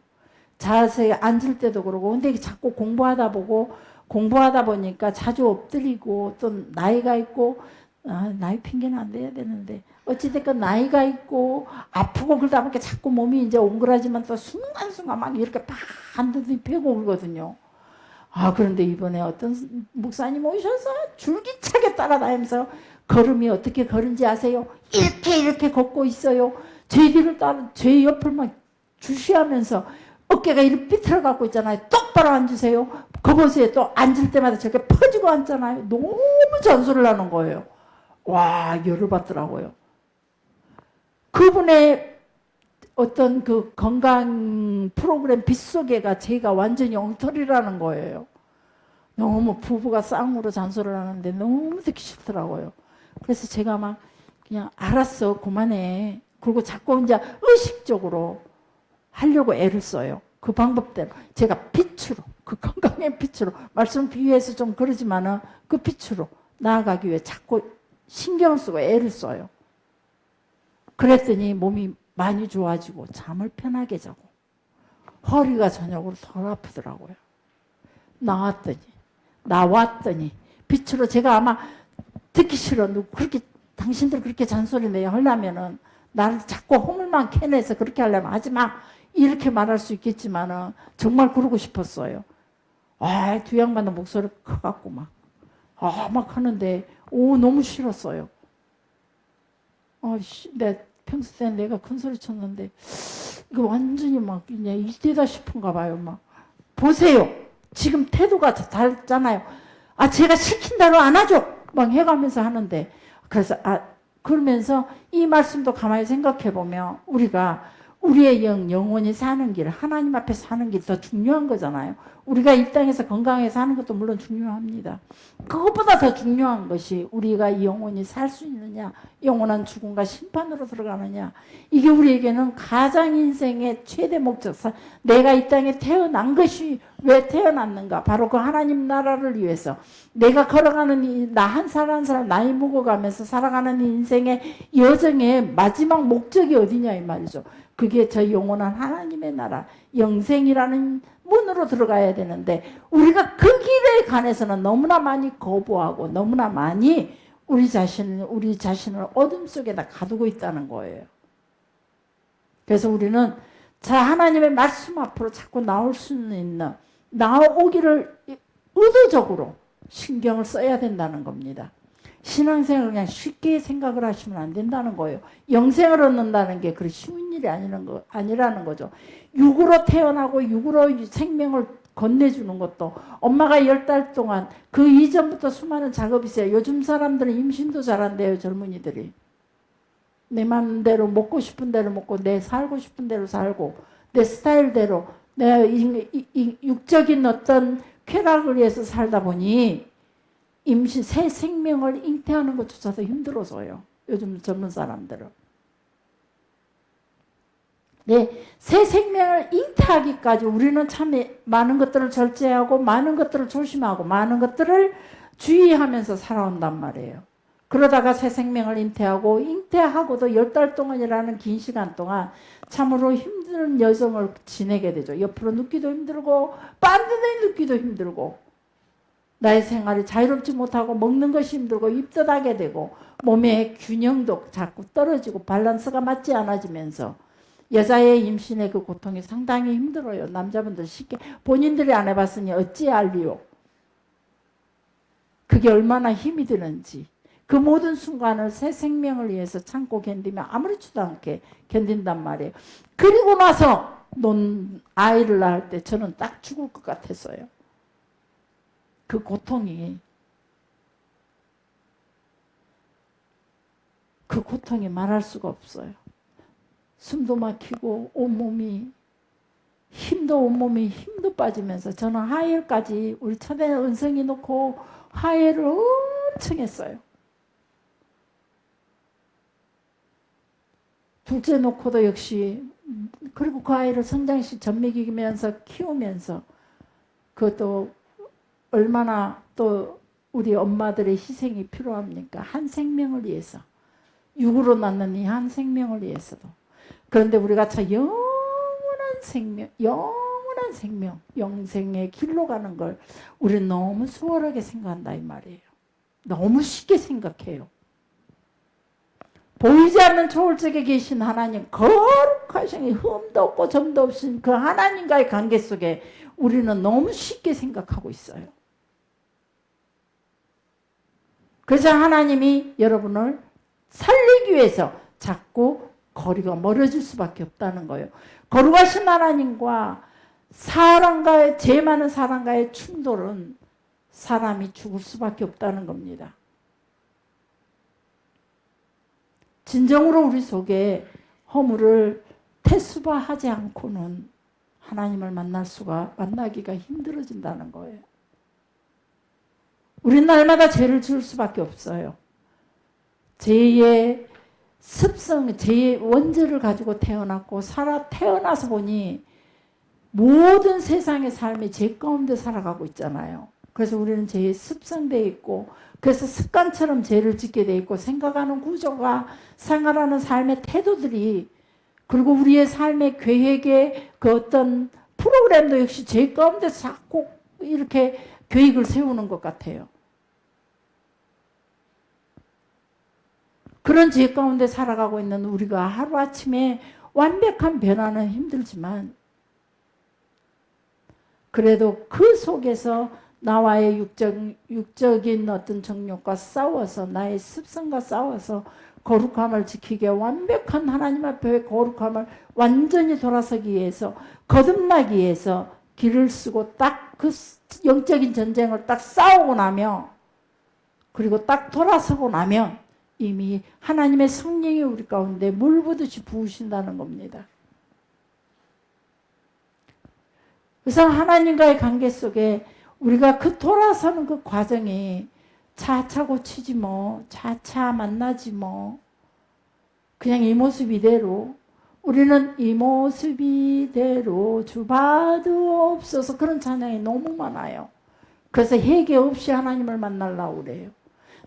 자세히 앉을 때도 그러고. 근데 자꾸 공부하다 보니까 자주 엎드리고 또 나이가 있고 나이 핑계는 안 돼야 되는데 어찌됐건 나이가 있고 아프고 그러다 보니까 자꾸 몸이 이제 옹그라지만 또 순간순간 막 이렇게 반드시 펴고 울거든요. 그런데 이번에 어떤 목사님 오셔서 줄기차게 따라다니면서 걸음이 어떻게 걸은지 아세요? 이렇게 걷고 있어요. 제 뒤를 따라 제 옆을 막 주시하면서 어깨가 이렇게 삐뚤어갖고 있잖아요. 똑바로 앉으세요. 그곳에 또 앉을 때마다 저렇게 퍼지고 앉잖아요. 너무 잔소리를 하는 거예요. 와, 열을 받더라고요. 그분의 어떤 그 건강 프로그램 빗속에가 제가 완전히 엉터리라는 거예요. 너무 부부가 쌍으로 잔소리를 하는데 너무 듣기 싫더라고요. 그래서 제가 막 그냥 알았어, 그만해. 그리고 자꾸 이제 의식적으로 하려고 애를 써요. 그 방법대로. 제가 빛으로, 그 건강의 빛으로, 말씀 비유해서 좀 그러지만은 그 빛으로 나아가기 위해 자꾸 신경을 쓰고 애를 써요. 그랬더니 몸이 많이 좋아지고 잠을 편하게 자고 허리가 저녁으로 덜 아프더라고요. 나왔더니 빛으로 제가 아마 듣기 싫어. 그렇게 당신들 그렇게 잔소리 내야 하려면은 나를 자꾸 허물만 캐내서 그렇게 하려면 하지 마. 이렇게 말할 수 있겠지만은 정말 그러고 싶었어요. 두 양반도 목소리 커갖고 막 하는데 너무 싫었어요. 내 평소 때 내가 큰 소리 쳤는데 이거 완전히 막 그냥 이때다 싶은가 봐요. 막 보세요. 지금 태도가 다르잖아요. 제가 시킨 대로 안 하죠. 막 해가면서 하는데 그래서 그러면서 이 말씀도 가만히 생각해 보면 우리의 영혼이 사는 길, 하나님 앞에 사는 길 더 중요한 거잖아요. 우리가 이 땅에서 건강하게 사는 것도 물론 중요합니다. 그것보다 더 중요한 것이 우리가 이 영혼이 살 수 있느냐, 영원한 죽음과 심판으로 들어가느냐. 이게 우리에게는 가장 인생의 최대 목적. 내가 이 땅에 태어난 것이 왜 태어났는가? 바로 그 하나님 나라를 위해서. 내가 걸어가는 나 한 사람 나이 먹어가면서 살아가는 인생의 여정의 마지막 목적이 어디냐 이 말이죠. 그게 저 영원한 하나님의 나라, 영생이라는 문으로 들어가야 되는데 우리가 그 길에 관해서는 너무나 많이 거부하고 너무나 많이 우리 자신을 어둠 속에다 가두고 있다는 거예요. 그래서 우리는 하나님의 말씀 앞으로 자꾸 나올 수 있는 나오기를 의도적으로 신경을 써야 된다는 겁니다. 신앙생활을 그냥 쉽게 생각을 하시면 안 된다는 거예요. 영생을 얻는다는 게 그리 쉬운 일이 아니라는 거죠. 육으로 태어나고 육으로 생명을 건네주는 것도 엄마가 10달 동안 그 이전부터 수많은 작업이 있어요. 요즘 사람들은 임신도 잘한대요. 젊은이들이. 내 맘대로 먹고 싶은 대로 먹고 내 살고 싶은 대로 살고 내 스타일대로 내가 육적인 어떤 쾌락을 위해서 살다 보니 임신 새 생명을 잉태하는 것조차도 힘들어져요. 요즘 젊은 사람들은. 네, 새 생명을 잉태하기까지 우리는 참 많은 것들을 절제하고 많은 것들을 조심하고 많은 것들을 주의하면서 살아온단 말이에요. 그러다가 새 생명을 잉태하고 잉태하고도 10달 동안이라는 긴 시간 동안 참으로 힘든 여정을 지내게 되죠. 옆으로 눕기도 힘들고 반드시 눕기도 힘들고 나의 생활이 자유롭지 못하고 먹는 것이 힘들고 입덧하게 되고 몸의 균형도 자꾸 떨어지고 밸런스가 맞지 않아지면서 여자의 임신의 그 고통이 상당히 힘들어요. 남자분들 쉽게 본인들이 안 해봤으니 어찌 알리요. 그게 얼마나 힘이 드는지. 그 모든 순간을 새 생명을 위해서 참고 견디면 아무렇지도 않게 견딘단 말이에요. 그리고 나서 아이를 낳을 때 저는 딱 죽을 것 같았어요. 그 고통이 말할 수가 없어요. 숨도 막히고 온몸이 힘도 빠지면서 저는 하혈까지 우리 첫애 은성이 놓고 하혈을 엄청 했어요. 둘째 놓고도 역시 그리고 그 아이를 성장시 젖 먹이면서 키우면서 그것도 얼마나 또 우리 엄마들의 희생이 필요합니까? 한 생명을 위해서. 육으로 낳는 이 한 생명을 위해서도. 그런데 우리가 참 영원한 생명, 영생의 길로 가는 걸 우리는 너무 수월하게 생각한다 이 말이에요. 너무 쉽게 생각해요. 보이지 않는 초월적에 계신 하나님, 거룩하신 흠도 없고 점도 없으신 그 하나님과의 관계 속에 우리는 너무 쉽게 생각하고 있어요. 그래서 하나님이 여러분을 살리기 위해서 자꾸 거리가 멀어질 수밖에 없다는 거예요. 거룩하신 하나님과 죄 많은 사람과의 충돌은 사람이 죽을 수밖에 없다는 겁니다. 진정으로 우리 속에 허물을 태수화하지 않고는 하나님을 만나기가 힘들어진다는 거예요. 우린 날마다 죄를 지을 수밖에 없어요. 죄의 습성, 죄의 원죄를 가지고 태어났고 태어나서 보니 모든 세상의 삶이 죄 가운데 살아가고 있잖아요. 그래서 우리는 죄에 습성되어 있고 그래서 습관처럼 죄를 짓게 되어 있고 생각하는 구조가 생활하는 삶의 태도들이 그리고 우리의 삶의 계획의 그 어떤 프로그램도 역시 죄 가운데 자꾸 이렇게 계획을 세우는 것 같아요. 그런 죄 가운데 살아가고 있는 우리가 하루아침에 완벽한 변화는 힘들지만 그래도 그 속에서 나와의 육적인 어떤 정욕과 싸워서 나의 습성과 싸워서 거룩함을 지키게 완벽한 하나님 앞에 거룩함을 완전히 돌아서기 위해서 거듭나기 위해서 길을 쓰고 딱 그 영적인 전쟁을 딱 싸우고 나면 그리고 딱 돌아서고 나면 이미 하나님의 성령이 우리 가운데 물 부듯이 부으신다는 겁니다. 그래서 하나님과의 관계 속에 우리가 그 돌아서는 그 과정이 차차 고치지 뭐, 차차 만나지 뭐, 그냥 이 모습 이대로 우리는 이 모습 이대로 주봐도 없어서 그런 찬양이 너무 많아요. 그래서 회개 없이 하나님을 만나려고 그래요.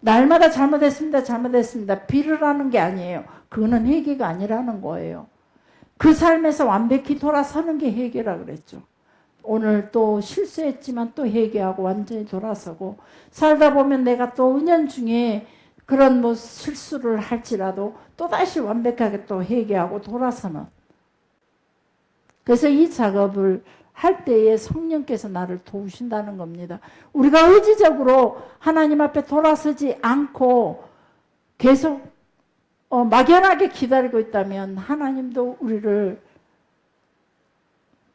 날마다 잘못했습니다. 비를 게 아니에요. 그거는 회개가 아니라는 거예요. 그 삶에서 완벽히 돌아서는 게 회개라 그랬죠. 오늘 또 실수했지만 또 회개하고 완전히 돌아서고 살다 보면 내가 또 은연중에 그런 뭐 실수를 할지라도 또다시 완벽하게 또 회개하고 돌아서는. 그래서 이 작업을 할 때에 성령께서 나를 도우신다는 겁니다. 우리가 의지적으로 하나님 앞에 돌아서지 않고 계속 막연하게 기다리고 있다면 하나님도 우리를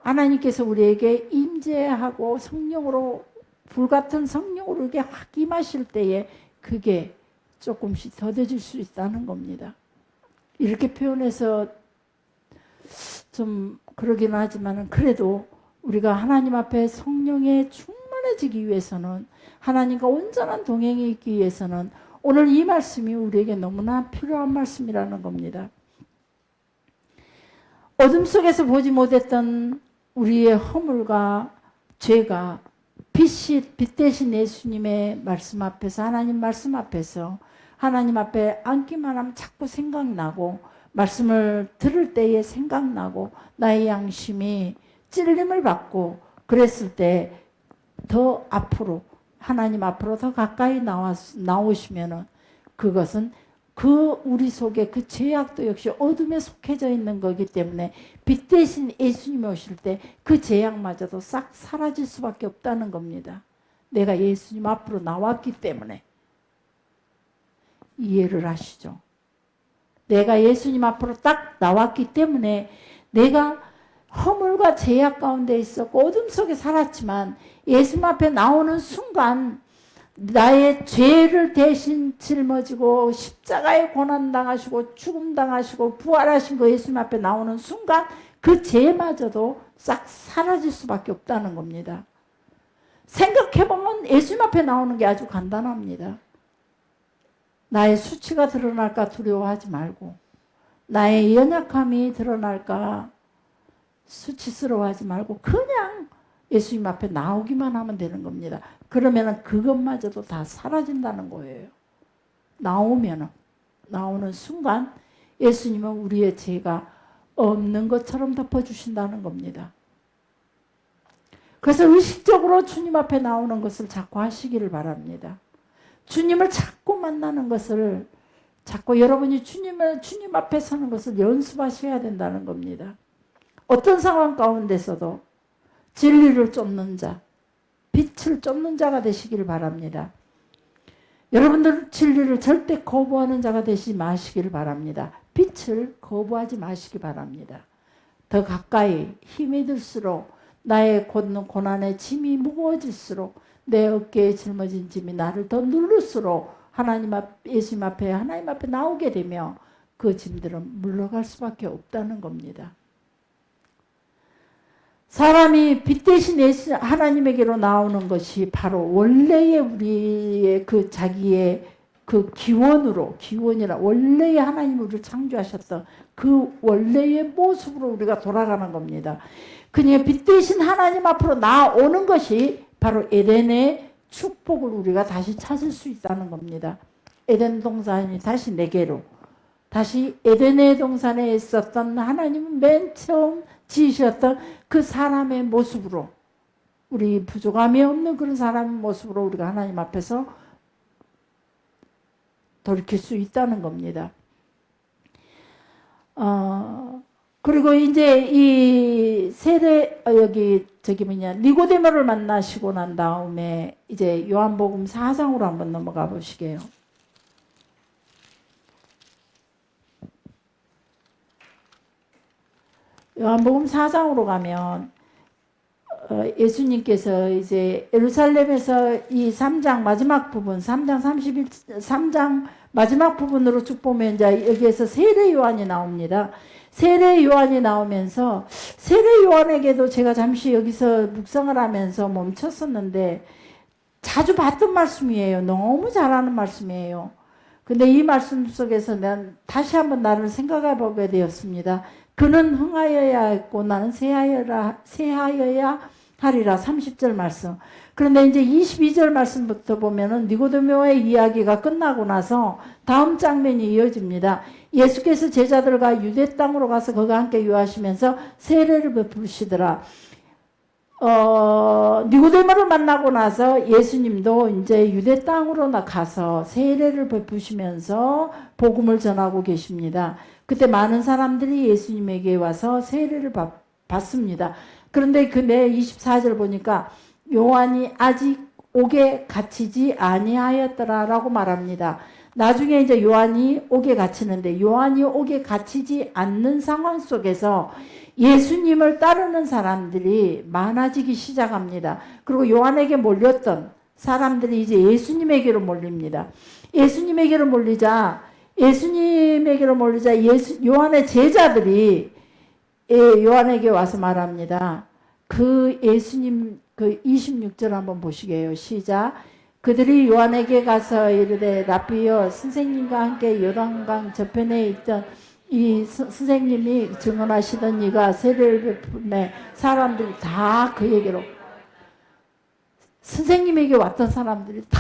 하나님께서 우리에게 임재하고 성령으로 불같은 성령으로 이렇게 확 임하실 때에 그게 조금씩 더뎌질 수 있다는 겁니다. 이렇게 표현해서 좀 그러긴 하지만 그래도 우리가 하나님 앞에 성령에 충만해지기 위해서는 하나님과 온전한 동행이 있기 위해서는 오늘 이 말씀이 우리에게 너무나 필요한 말씀이라는 겁니다. 어둠 속에서 보지 못했던 우리의 허물과 죄가 빛 대신 예수님의 말씀 앞에서 하나님 말씀 앞에서 하나님 앞에 앉기만 하면 자꾸 생각나고 말씀을 들을 때에 생각나고 나의 양심이 찔림을 받고 그랬을 때 더 앞으로 하나님 앞으로 더 가까이 나오시면은 그것은 그 우리 속에 그 죄악도 역시 어둠에 속해져 있는 거기 때문에 빛 대신 예수님이 오실 때 그 죄악마저도 싹 사라질 수밖에 없다는 겁니다. 내가 예수님 앞으로 나왔기 때문에. 이해를 하시죠? 내가 예수님 앞으로 딱 나왔기 때문에 내가 허물과 죄악 가운데 있었고 어둠 속에 살았지만 예수님 앞에 나오는 순간 나의 죄를 대신 짊어지고 십자가에 고난당하시고 죽음당하시고 부활하신 거 예수님 앞에 나오는 순간 그 죄마저도 싹 사라질 수밖에 없다는 겁니다. 생각해보면 예수님 앞에 나오는 게 아주 간단합니다. 나의 수치가 드러날까 두려워하지 말고 나의 연약함이 드러날까 수치스러워하지 말고 그냥 예수님 앞에 나오기만 하면 되는 겁니다. 그러면 그것마저도 다 사라진다는 거예요. 나오는 순간 예수님은 우리의 죄가 없는 것처럼 덮어주신다는 겁니다. 그래서 의식적으로 주님 앞에 나오는 것을 자꾸 하시기를 바랍니다. 주님을 자꾸 만나는 것을 자꾸 여러분이 주님 앞에 서는 것을 연습하셔야 된다는 겁니다. 어떤 상황 가운데서도 진리를 쫓는 자, 빛을 쫓는 자가 되시기를 바랍니다. 여러분들 진리를 절대 거부하는 자가 되지 마시기를 바랍니다. 빛을 거부하지 마시기 바랍니다. 더 가까이 힘이 들수록 나의 고난의 짐이 무거워질수록 내 어깨에 짊어진 짐이 나를 더 누를수록 예수님 앞에 하나님 앞에 나오게 되며 그 짐들은 물러갈 수밖에 없다는 겁니다. 사람이 빛 대신 하나님에게로 나오는 것이 바로 원래의 우리의 그 자기의 그 기원이라 원래의 하나님 우리를 창조하셨던 그 원래의 모습으로 우리가 돌아가는 겁니다. 그러니까 빛 대신 하나님 앞으로 나오는 것이 바로 에덴의 축복을 우리가 다시 찾을 수 있다는 겁니다. 에덴 동산이 다시 내게로 다시 에덴의 동산에 있었던 하나님은 맨 처음 지으셨던 그 사람의 모습으로 우리 부족함이 없는 그런 사람의 모습으로 우리가 하나님 앞에서 돌이킬 수 있다는 겁니다. 그리고 이제 이 니고데모를 만나시고 난 다음에 이제 요한복음 4장으로 한번 넘어가 보시게요. 요한복음 4장으로 가면 예수님께서 이제 예루살렘에서 이 3장 마지막 부분, 3장 마지막 부분으로 쭉 보면 이제 여기에서 세례 요한이 나옵니다. 세례 요한이 나오면서 세례 요한에게도 제가 잠시 여기서 묵상을 하면서 멈췄었는데 자주 봤던 말씀이에요. 너무 잘하는 말씀이에요. 근데 이 말씀 속에서 난 다시 한번 나를 생각해 보게 되었습니다. 그는 흥하여야 했고 나는 쇠하여야 하리라. 30절 말씀. 그런데 이제 22절 말씀부터 보면은 니고데모의 이야기가 끝나고 나서 다음 장면이 이어집니다. 예수께서 제자들과 유대 땅으로 가서 그가 함께 유하시면서 세례를 베푸시더라. 니고데모를 만나고 나서 예수님도 이제 유대 땅으로 가서 세례를 베푸시면서 복음을 전하고 계십니다. 그때 많은 사람들이 예수님에게 와서 세례를 받습니다. 그런데 그 내 24절 보니까 요한이 아직 옥에 갇히지 아니하였더라라고 말합니다. 나중에 이제 요한이 옥에 갇히는데 요한이 옥에 갇히지 않는 상황 속에서 예수님을 따르는 사람들이 많아지기 시작합니다. 그리고 요한에게 몰렸던 사람들이 이제 예수님에게로 몰립니다. 예수님에게로 몰리자 요한의 제자들이 요한에게 와서 말합니다. 그 예수님 그 26절 한번 보시게요. 시작. 그들이 요한에게 가서 이르되 라비여 선생님과 함께 요단강 저편에 있던 이 선생님이 증언하시던 이가 세례를 베푸네. 사람들이 다 그에게로 선생님에게 왔던 사람들이 다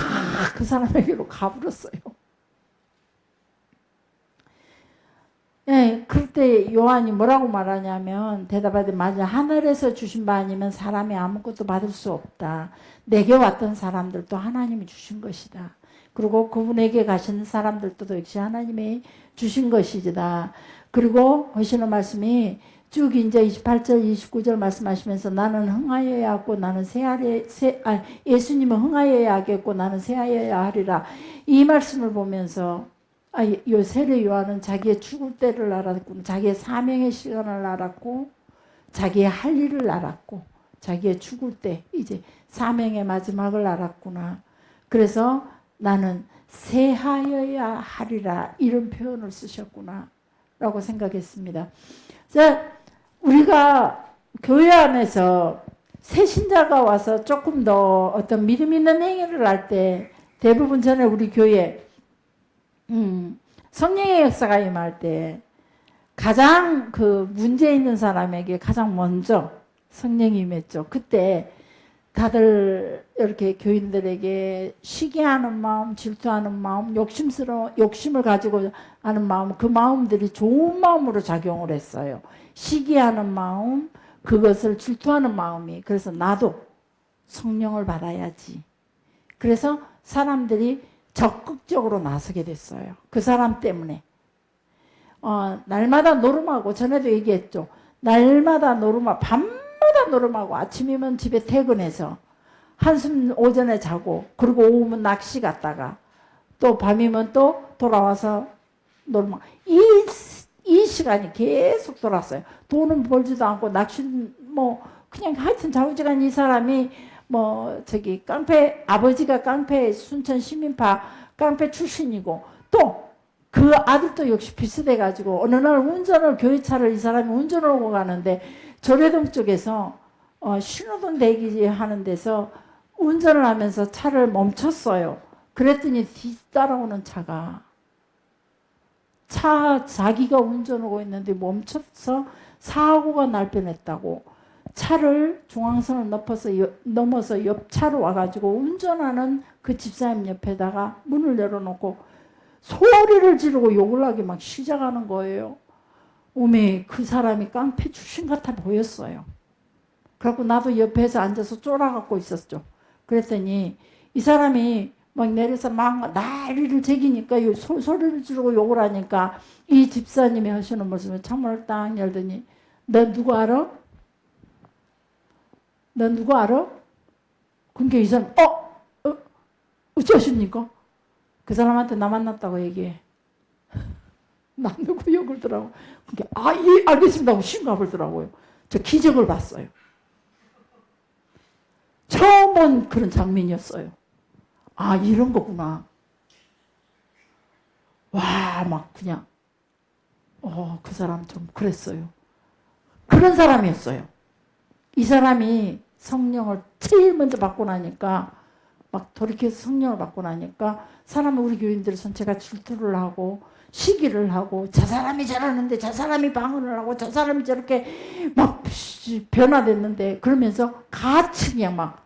그 사람에게로 가버렸어요. 예, 그때 요한이 뭐라고 말하냐면 대답하되 만약 하늘에서 주신 바 아니면 사람이 아무것도 받을 수 없다. 내게 왔던 사람들도 하나님이 주신 것이다. 그리고 그분에게 가시는 사람들도 역시 하나님이 주신 것이다. 그리고 하시는 말씀이 쭉 이제 28절 29절 말씀하시면서 나는 흥하여야 하고 나는 예수님은 흥하여야 하겠고 나는 새하여야 하리라. 이 말씀을 보면서 요 세례 요한은 자기의 죽을 때를 알았고 자기의 사명의 시간을 알았고 자기의 할 일을 알았고 자기의 죽을 때 이제 사명의 마지막을 알았구나. 그래서 나는 새하여야 하리라 이런 표현을 쓰셨구나 라고 생각했습니다. 자, 우리가 교회 안에서 새 신자가 와서 조금 더 어떤 믿음 있는 행위를 할 때 대부분 전에 우리 교회 성령의 역사가 임할 때 가장 그 문제 있는 사람에게 가장 먼저 성령이 임했죠. 그때 다들 이렇게 교인들에게 시기하는 마음, 질투하는 마음, 욕심을 가지고 하는 마음, 그 마음들이 좋은 마음으로 작용을 했어요. 시기하는 마음, 그것을 질투하는 마음이. 그래서 나도 성령을 받아야지. 그래서 사람들이 적극적으로 나서게 됐어요. 그 사람 때문에. 날마다 노름하고, 전에도 얘기했죠. 날마다 노름하고, 밤마다 노름하고, 아침이면 집에 퇴근해서 한숨 오전에 자고, 그리고 오후면 낚시 갔다가, 또 밤이면 또 돌아와서 노름하고. 이 시간이 계속 돌았어요. 돈은 벌지도 않고, 낚시, 그냥 하여튼 자우지간 이 사람이 아버지가 깡패 순천 시민파 깡패 출신이고 또 그 아들도 역시 비슷해가지고 어느 날 교회차를 이 사람이 운전을 하고 가는데 조례동 쪽에서 신호등 대기하는 데서 운전을 하면서 차를 멈췄어요. 그랬더니 뒤따라오는 차가 자기가 운전하고 있는데 멈춰서 사고가 날 뻔했다고. 차를 중앙선을 넘어서 옆차로 와가지고 운전하는 그 집사님 옆에다가 문을 열어놓고 소리를 지르고 욕을 하기 막 시작하는 거예요. 오메 그 사람이 깡패 출신 같아 보였어요. 그래갖고 나도 옆에서 앉아서 쫄아갖고 있었죠. 그랬더니 이 사람이 막 내려서 막 난리를 제기니까 소리를 지르고 욕을 하니까 이 집사님이 하시는 모습에 창문을 딱 열더니 너 누구 알아? 너 누구 알아? 그러니까 이 사람 어쩌십니까? 그 사람한테 나 만났다고 얘기해. 나 누구 욕을 더라고. 그러니까 예 알겠습니다 하고 쉰가 보더라고요. 저 기적을 봤어요. 처음 본 그런 장면이었어요. 이런 거구나. 와 막 그냥 그 사람 좀 그랬어요. 그런 사람이었어요. 이 사람이 성령을 제일 먼저 받고 나니까 막 돌이켜서 성령을 받고 나니까 사람은 우리 교인들 전체가 질투를 하고 시기를 하고 저 사람이 저러는데 저 사람이 방언을 하고 저 사람이 저렇게 막 변화됐는데 그러면서 같이 그냥 막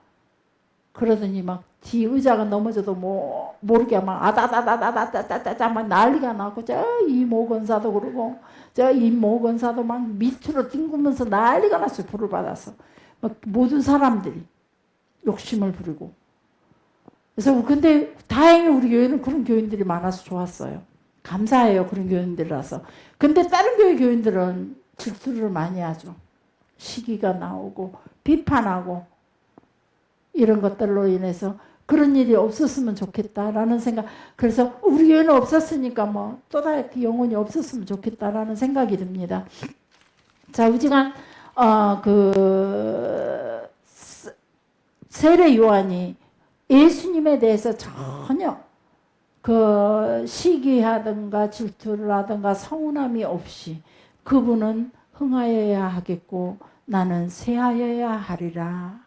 그러더니 막 뒤 의자가 넘어져도 모르게 막 아다다다다다다다다 막 난리가 나고 저 이모 권사도 그러고 저 이모 권사도 막 밑으로 뒹구면서 난리가 났어요. 불을 받아서 막 모든 사람들이 욕심을 부리고. 그래서 근데 다행히 우리 교회는 그런 교인들이 많아서 좋았어요. 감사해요. 그런 교인들이라서. 근데 다른 교회 교인들은 질투를 많이 하죠. 시기가 나오고 비판하고 이런 것들로 인해서 그런 일이 없었으면 좋겠다라는 생각. 그래서 우리 교회는 없었으니까 뭐 또다시 영혼이 없었으면 좋겠다라는 생각이 듭니다. 자, 우지간 세례 요한이 예수님에 대해서 전혀 그 시기하든가 질투를 하든가 서운함이 없이 그분은 흥하여야 하겠고 나는 쇠하여야 하리라.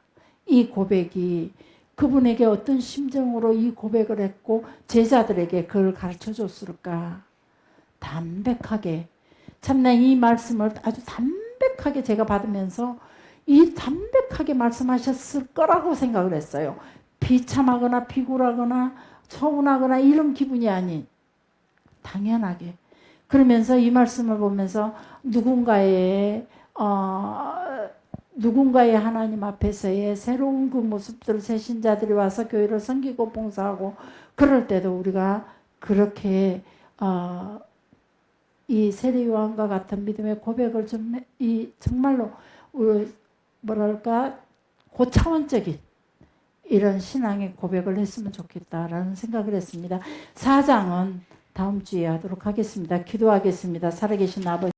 이 고백이 그분에게 어떤 심정으로 이 고백을 했고 제자들에게 그걸 가르쳐 줬을까? 담백하게. 참나 이 말씀을 아주 담백하게 제가 받으면서 이 담백하게 말씀하셨을 거라고 생각을 했어요. 비참하거나 비굴하거나 서운하거나 이런 기분이 아닌 당연하게. 그러면서 이 말씀을 보면서 누군가의 하나님 앞에서의 새로운 그 모습들, 새신자들이 와서 교회를 섬기고 봉사하고 그럴 때도 우리가 그렇게 이 세례 요한과 같은 믿음의 고백을 정말로 뭐랄까 고차원적인 이런 신앙의 고백을 했으면 좋겠다라는 생각을 했습니다. 4장은 다음 주에 하도록 하겠습니다. 기도하겠습니다. 살아계신 아버지